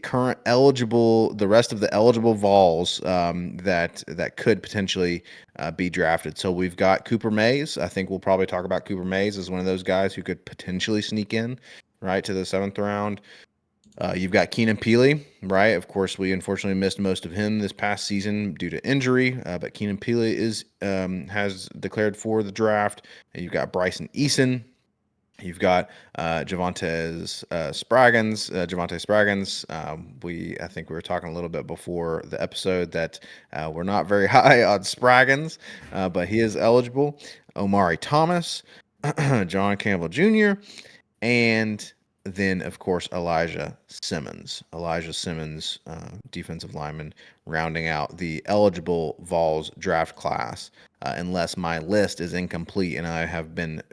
rest of the eligible Vols that could potentially be drafted. So we've got Cooper Mays. I think we'll probably talk about Cooper Mays as one of those guys who could potentially sneak in right to the 7th round. You've got Keenan Peely, right? Of course, we unfortunately missed most of him this past season due to injury, but Keenan Peely has declared for the draft. And you've got Bryson Eason. You've got Javante Spraggins. I think we were talking a little bit before the episode that we're not very high on Spraggins, but he is eligible. Omari Thomas, John Campbell Jr., and then, of course, Elijah Simmons. Defensive lineman, rounding out the eligible Vols draft class. Unless my list is incomplete and I have been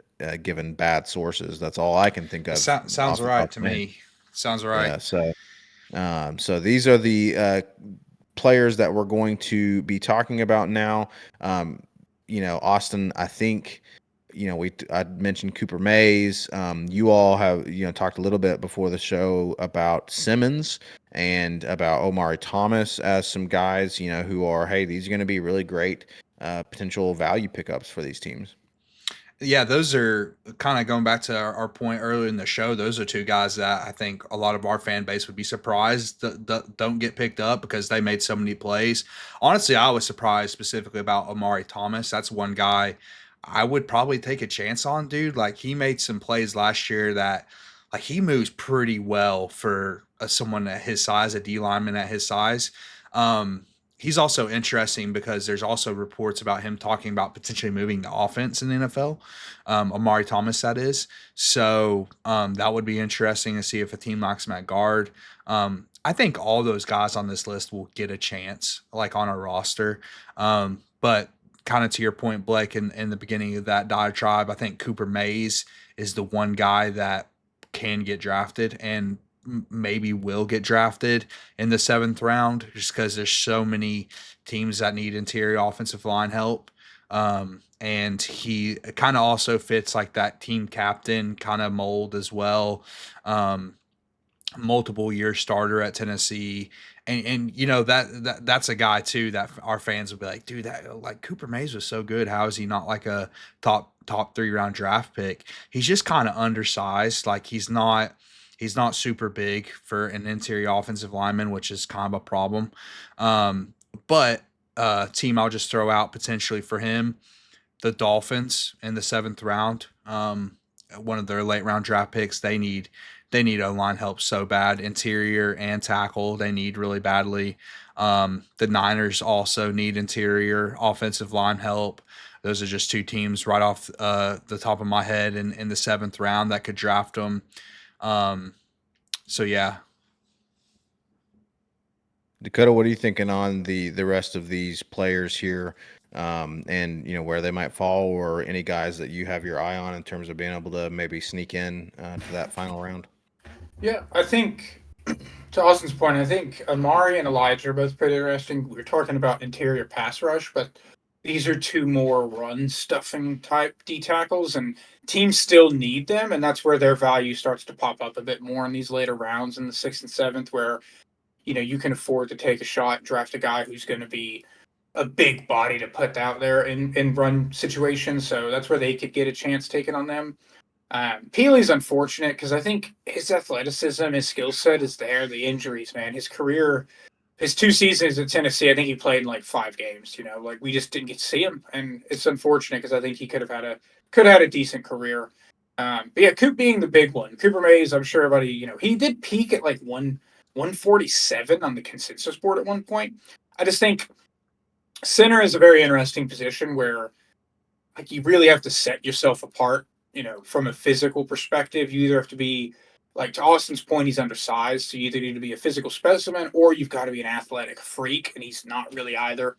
given bad sources. That's all I can think of Sounds off the top right of to my head. me. Sounds right. Yeah. So these are the players that we're going to be talking about now. Austin, I think, I mentioned Cooper Mays. You all have, talked a little bit before the show about Simmons and about Omari Thomas as some guys, who are, hey, these are going to be really great potential value pickups for these teams. Yeah, those are kind of going back to our point earlier in the show. Those are two guys that I think a lot of our fan base would be surprised that don't get picked up because they made so many plays. Honestly, I was surprised specifically about Omari Thomas. That's one guy I would probably take a chance on, dude. Like he made some plays last year that, like he moves pretty well for someone at his size, a D lineman at his size. Um, he's also interesting because there's also reports about him talking about potentially moving to offense in the NFL. Amari Thomas, that is. So that would be interesting to see if a team locks him at guard. I think all those guys on this list will get a chance, like on a roster. But kind of to your point, Blake, in the beginning of that diatribe, I think Cooper Mays is the one guy that can get drafted and maybe will get drafted in the 7th round just because there's so many teams that need interior offensive line help. And he kind of also fits like that team captain kind of mold as well. Multiple year starter at Tennessee. And that's a guy too that our fans will be like, dude, that like Cooper Mays was so good. How is he not like a top 3 round draft pick? He's just kind of undersized. Like he's not super big for an interior offensive lineman, which is kind of a problem. But team I'll just throw out potentially for him, the Dolphins in the 7th round. One of their late round draft picks. They need O-line help so bad, interior and tackle. They need really badly. The Niners also need interior offensive line help. Those are just two teams right off the top of my head in the 7th round that could draft them. So yeah. Dakota, what are you thinking on the rest of these players here, and where they might fall, or any guys that you have your eye on in terms of being able to maybe sneak in to that final round? Yeah, I think to Austin's point, I think Amari and Elijah are both pretty interesting. We are talking about interior pass rush, but these are two more run stuffing type D tackles, and teams still need them, and that's where their value starts to pop up a bit more in these later rounds in the 6th and 7th, where you can afford to take a shot, draft a guy who's going to be a big body to put out there in run situations. So that's where they could get a chance taken on them. Peely's unfortunate because I think his athleticism, his skill set is there. The injuries, man, his career, his 2 seasons at Tennessee, I think he played in like 5 games. Like we just didn't get to see him, and it's unfortunate because I think he could have had a decent career. But yeah, Coop being the big one, Cooper Mays, I'm sure everybody, he did peak at like 147 on the consensus board at one point. I just think center is a very interesting position where like you really have to set yourself apart, from a physical perspective. You either have to be like to Austin's point, he's undersized, so you either need to be a physical specimen or you've got to be an athletic freak, and he's not really either.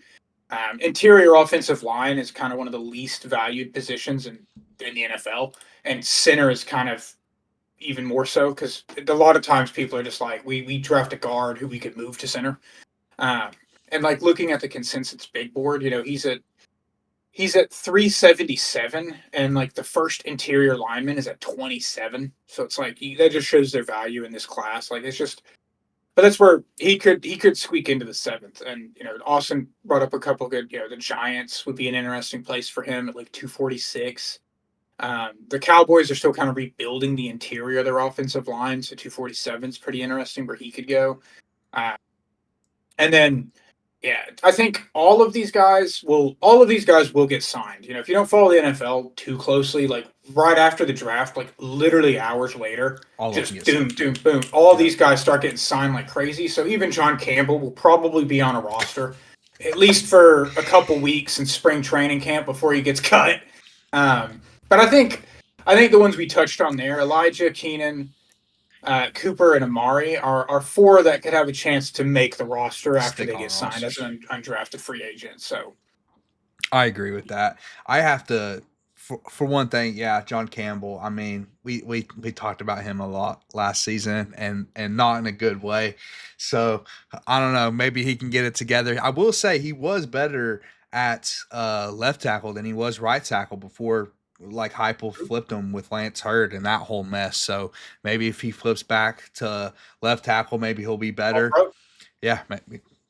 Interior offensive line is kind of one of the least valued positions in the NFL, and center is kind of even more so because a lot of times people are just like, we draft a guard who we could move to center. And like looking at the consensus big board, He's at 377, and like the first interior lineman is at 27. So it's like that just shows their value in this class. Like it's just, but that's where he could squeak into the seventh. And Austin brought up a couple good. The Giants would be an interesting place for him at like 246. The Cowboys are still kind of rebuilding the interior of their offensive line, so 247 is pretty interesting where he could go. Uh, and then, yeah, I think all of these guys will get signed. If you don't follow the NFL too closely, like right after the draft, like literally hours later, All of them just get boom, signed. boom, boom. All Yeah. these guys start getting signed like crazy. So even John Campbell will probably be on a roster at least for a couple weeks in spring training camp before he gets cut. But I think the ones we touched on there, Elijah, Keenan, Cooper, and Amari are four that could have a chance to make the roster after Stick they on get signed as rosters. an undrafted free agent. So I agree with that. I have to, for one thing, yeah, John Campbell. I mean, we talked about him a lot last season, and not in a good way. So I don't know. Maybe he can get it together. I will say he was better at left tackle than he was right tackle before. Like Heupel flipped him with Lance Hurd and that whole mess. So maybe if he flips back to left tackle, maybe he'll be all better. pro, Yeah,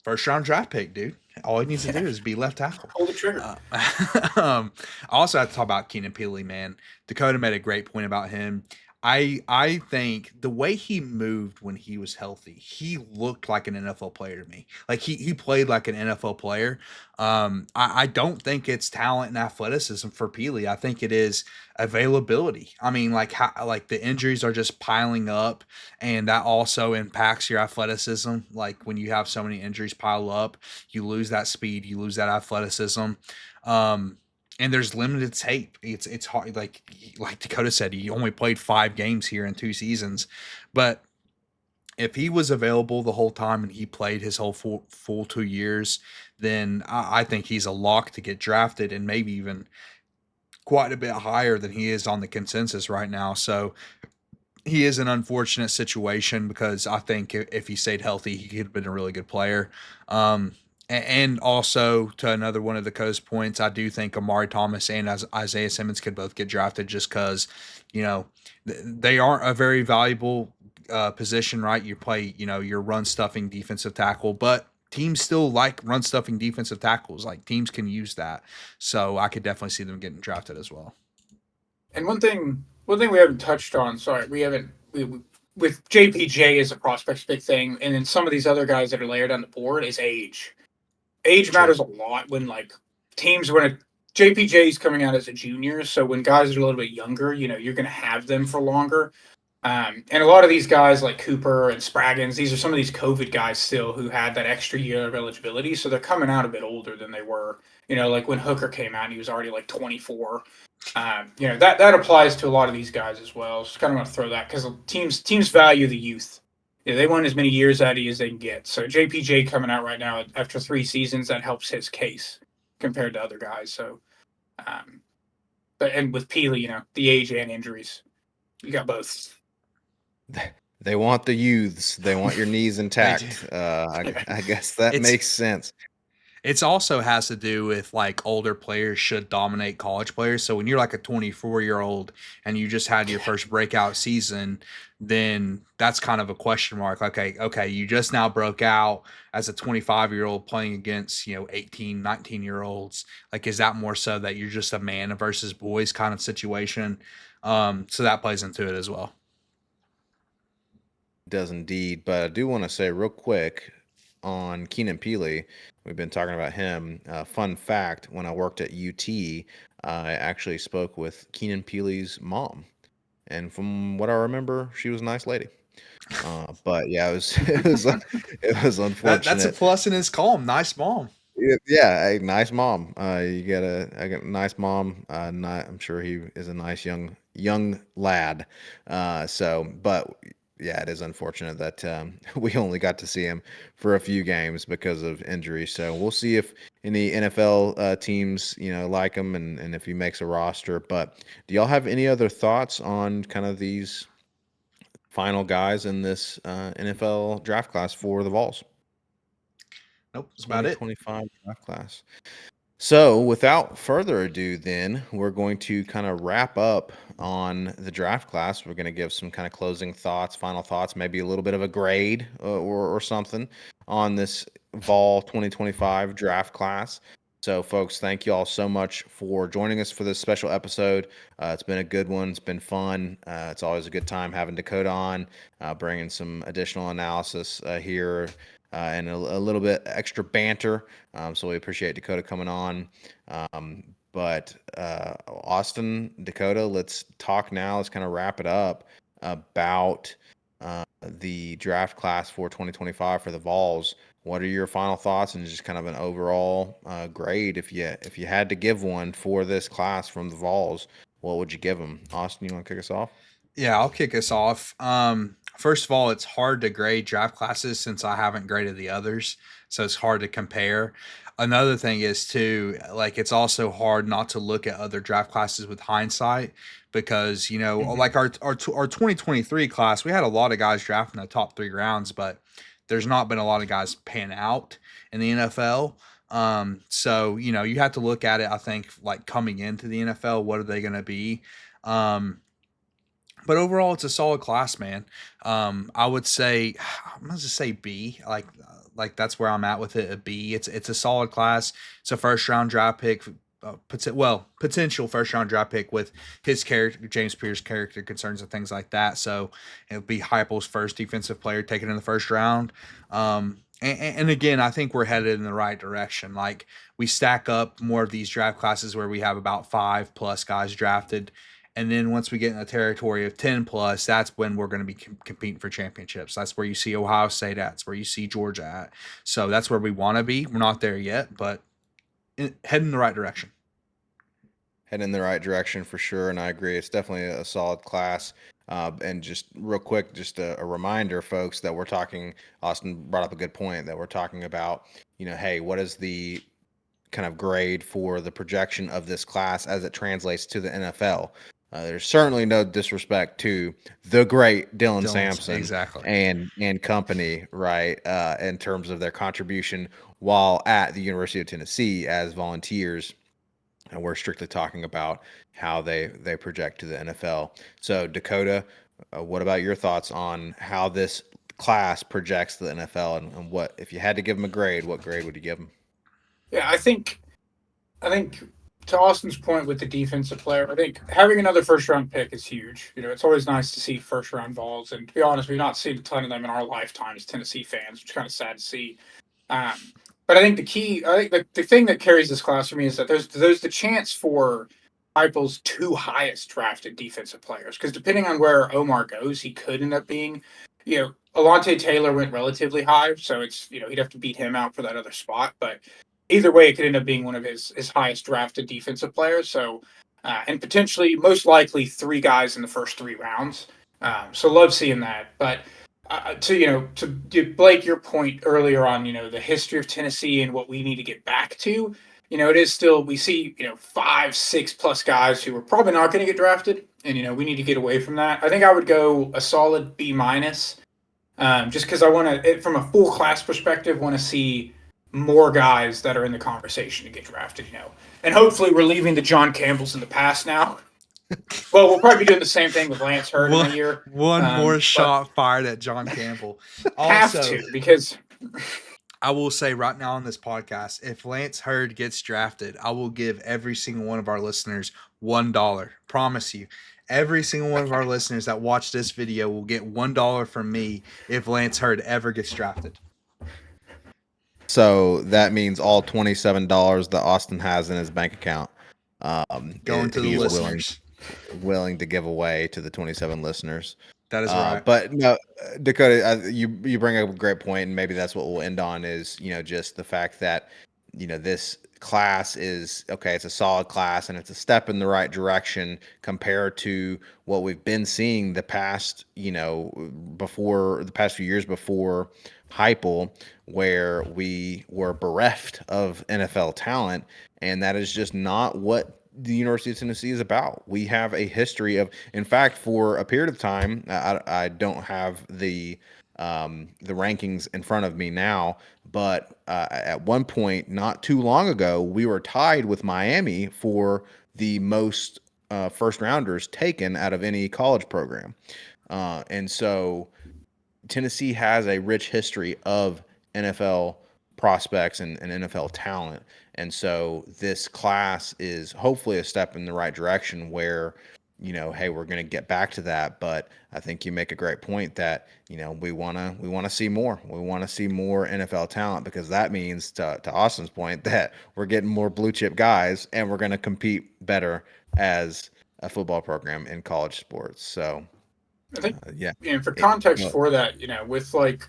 first round draft pick, dude. All he needs to do is be left tackle. pull the trigger. Uh, I also have to talk about Keenan Peely, man. Dakota made a great point about him. I think the way he moved when he was healthy, he looked like an NFL player to me. Like he played like an NFL player. I don't think it's talent and athleticism for Peely. I think it is availability. I mean, like the injuries are just piling up, and that also impacts your athleticism. Like when you have so many injuries pile up, you lose that speed, you lose that athleticism. Um, and there's limited tape. It's hard. Like Dakota said, he only played 5 games here in 2 seasons, but if he was available the whole time and he played his whole full 2 years, then I think he's a lock to get drafted and maybe even quite a bit higher than he is on the consensus right now. So he is an unfortunate situation because I think if he stayed healthy, he could have been a really good player. And also to another one of the coast points, I do think Amari Thomas and Isaiah Simmons could both get drafted just because, they aren't a very valuable position, right? You play, your run stuffing defensive tackle, but teams still like run stuffing defensive tackles. Like teams can use that, so I could definitely see them getting drafted as well. And one thing we haven't touched on. Sorry, with JPJ as a prospect's big thing, and then some of these other guys that are layered on the board is age. Age True. matters a lot when like teams JPJ is coming out as a junior, so when guys are a little bit younger, you're going to have them for longer. And a lot of these guys like Cooper and Spraggins, these are some of these COVID guys still who had that extra year of eligibility, so they're coming out a bit older than they were. Like when Hooker came out, and he was already like 24. That applies to a lot of these guys as well. Just kind of want to throw that because teams value the youth. Yeah, they want as many years out of you as they can get. So JPJ coming out right now after 3 seasons, that helps his case compared to other guys. So, and with Peely, the age and injuries, you got both. They want the youths. They want your knees intact. I guess that It's makes sense. It's also has to do with like older players should dominate college players. So when you're like a 24-year-old and you just had your first breakout season, then that's kind of a question mark. Okay, you just now broke out as a 25-year-old playing against, 18, 19-year-olds. Like, is that more so that you're just a man versus boys kind of situation? So that plays into it as well. Does indeed. But I do want to say real quick on Keenan Peely. We've been talking about him. Fun fact: when I worked at UT, I actually spoke with Keenan Peely's mom, and from what I remember, she was a nice lady. But yeah, it was it was That's a unfortunate. plus in his column. Nice mom. Yeah, a nice mom. I got a nice mom. Not, I'm sure he is a nice young lad. But yeah, it is unfortunate that we only got to see him for a few games because of injury. So we'll see if any NFL teams like him and if he makes a roster. But do y'all have any other thoughts on kind of these final guys in this NFL draft class for the Vols? Nope, that's about it. 2025 draft class. So, without further ado, then we're going to kind of wrap up on the draft class. We're going to give some kind of closing thoughts, final thoughts, maybe a little bit of a grade or something on this Vol 2025 draft class. So, folks, thank you all so much for joining us for this special episode. It's been a good one. It's been fun. It's always a good time having Dakota on, bringing some additional analysis here and a little bit extra banter. So we appreciate Dakota coming on. But Austin, Dakota, let's talk now. Let's kind of wrap it up about the draft class for 2025 for the Vols. What are your final thoughts and just kind of an overall grade if you had to give one for this class from the Vols? What would you give them? Austin, you want to kick us off? Yeah, I'll kick us off. First of all, it's hard to grade draft classes since I haven't graded the others, so it's hard to compare. Another thing is too, like it's also hard not to look at other draft classes with hindsight because like our 2023 class, we had a lot of guys drafting the top 3 rounds, but there's not been a lot of guys pan out in the NFL. So you have to look at it. I think like coming into the NFL, what are they going to be? But overall, it's a solid class, man. I would say I'm gonna just say B. Like that's where I'm at with it. A B. It's a solid class. It's a first round draft pick. Potential first round draft pick with his character, James Pierce character concerns and things like that. So it would be Heupel's first defensive player taken in the first round. And again, I think we're headed in the right direction. Like we stack up more of these draft classes where we have about 5+ guys drafted. And then once we get in the territory of 10+, that's when we're going to be competing for championships. That's where you see Ohio State at. That's where you see Georgia at. So that's where we want to be. We're not there yet, but heading in the right direction. Heading in the right direction for sure. And I agree. It's definitely a solid class. And just real quick, just a reminder, folks, that we're talking, Austin brought up a good point that we're talking about, hey, what is the kind of grade for the projection of this class as it translates to the NFL? There's certainly no disrespect to the great Dylan Sampson exactly. and company, right? In terms of their contribution while at the University of Tennessee as volunteers. And we're strictly talking about how they project to the NFL. So Dakota, what about your thoughts on how this class projects to the NFL and what, if you had to give them a grade, what grade would you give them? Yeah, I think to Austin's point with the defensive player, I think having another first round pick is huge. It's always nice to see first round Vols, and to be honest, we've not seen a ton of them in our lifetime as Tennessee fans, which is kind of sad to see. But I think the thing that carries this class for me is that there's the chance for Heupel's 2 highest drafted defensive players, because depending on where Omar goes, he could end up being, Alontae Taylor went relatively high, so it's he'd have to beat him out for that other spot, but either way, it could end up being one of his highest drafted defensive players. So, and potentially, most likely, 3 guys in the first 3 rounds. So, love seeing that. But to Blake, your point earlier on, the history of Tennessee and what we need to get back to. It is still we see 5, 6+ guys who are probably not going to get drafted, and we need to get away from that. I think I would go a solid B-, just because I want to, from a full class perspective, want to see more guys that are in the conversation to get drafted, and hopefully we're leaving the John Campbells in the past now. Well, we'll probably be doing the same thing with Lance Hurd in a year. One more shot fired at John Campbell. Also, have to, because I will say right now on this podcast, if Lance Hurd gets drafted, I will give every single one of our listeners $1. Promise you. Every single one of our listeners that watch this video will get $1 from me if Lance Hurd ever gets drafted. So that means all $27 that Austin has in his bank account going to the listeners. Willing to give away to the 27 listeners. That is right. But no, Dakota, you bring up a great point, and maybe that's what we'll end on is, just the fact that, this class is, okay, it's a solid class and it's a step in the right direction compared to what we've been seeing the past, before the past few years before Heupel, where we were bereft of NFL talent. And that is just not what the University of Tennessee is about. We have a history of, in fact, for a period of time, I don't have the the rankings in front of me now, but at one point, not too long ago, we were tied with Miami for the most first rounders taken out of any college program. And so Tennessee has a rich history of NFL prospects and NFL talent. And so this class is hopefully a step in the right direction where, hey, we're going to get back to that. But I think you make a great point that, we want to see more. We want to see more NFL talent because that means to Austin's point that we're getting more blue chip guys and we're going to compete better as a football program in college sports. So, I think, yeah. for It, context well, for that, with like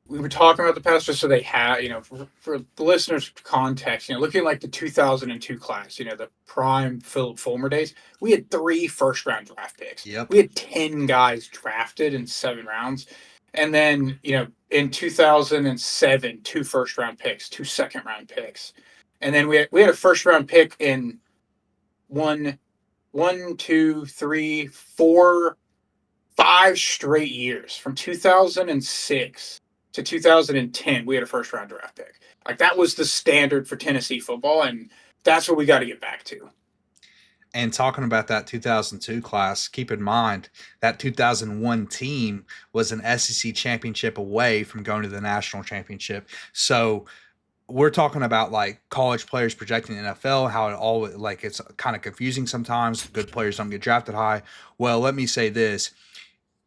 we were talking about the past, just so they have, for the listeners' context, looking at like the 2002 class, the prime Philip Fulmer days, we had 3 first round draft picks. Yep. We had 10 guys drafted in 7 rounds. And then, in 2007, 2 first round picks, 2 second round picks. And then we had a first round pick in one, one, two, three, four, 5 straight years from 2006 to 2010. We had a first round draft pick. Like that was the standard for Tennessee football, and that's what we got to get back to. And talking about that 2002 class, keep in mind that 2001 team was an SEC championship away from going to the national championship. So we're talking about like college players projecting the NFL, how it all like it's kind of confusing sometimes. Good players don't get drafted high. Well, let me say this.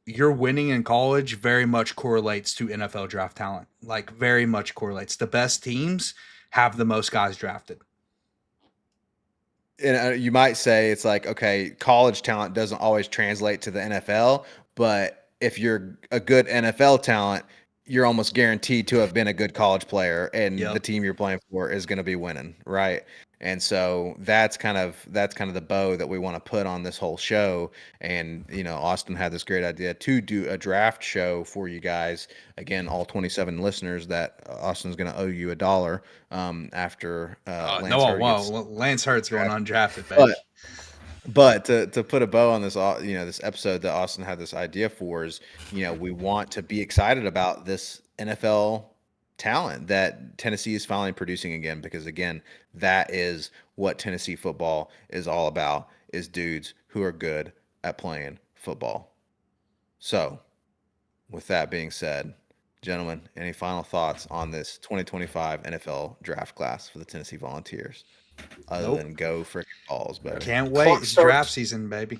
Your winning in college very much correlates to NFL draft talent. Like very much correlates. The best teams have the most guys drafted. And you might say it's like, okay, college talent doesn't always translate to the NFL, but if you're a good NFL talent, you're almost guaranteed to have been a good college player, and the Yep. team you're playing for is going to be winning, right? And so that's kind of the bow that we want to put on this whole show. And Austin had this great idea to do a draft show for you guys. Again, all 27 listeners, that Austin's going to owe you $1 after No, Lance oh, Hurd wow. gets Lance Hurt's going drafted. undrafted, baby. But to put a bow on this, this episode that Austin had this idea for is, we want to be excited about this NFL talent that Tennessee is finally producing again, because again, that is what Tennessee football is all about, is dudes who are good at playing football. So, with that being said, gentlemen, any final thoughts on this 2025 NFL draft class for the Tennessee Volunteers, other Nope. than go freaking balls, baby? Can't wait. Clock It's draft starts. season, baby.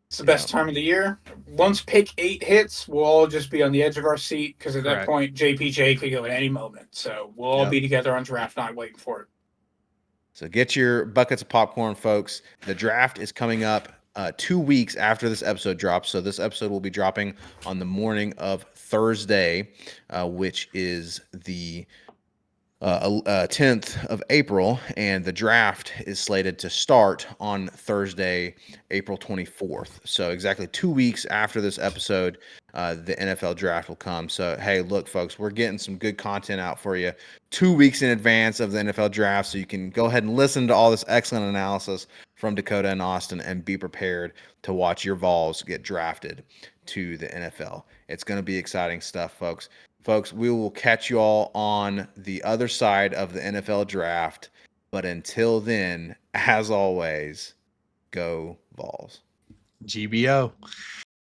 It's the Yeah. best time of the year. Once pick 8 hits, we'll all just be on the edge of our seat because at that Correct. point, JPJ could go at any moment. So we'll all Yep. be together on draft night waiting for it. So get your buckets of popcorn, folks. The draft is coming up 2 weeks after this episode drops. So this episode will be dropping on the morning of Thursday, which is the 10th of April, and the draft is slated to start on Thursday, April 24th. So exactly 2 weeks after this episode, the NFL draft will come. So, hey, look, folks, we're getting some good content out for you 2 weeks in advance of the NFL draft, so you can go ahead and listen to all this excellent analysis from Dakota and Austin and be prepared to watch your Vols get drafted to the NFL. It's going to be exciting stuff, folks. Folks, we will catch you all on the other side of the NFL draft. But until then, as always, go Vols. GBO.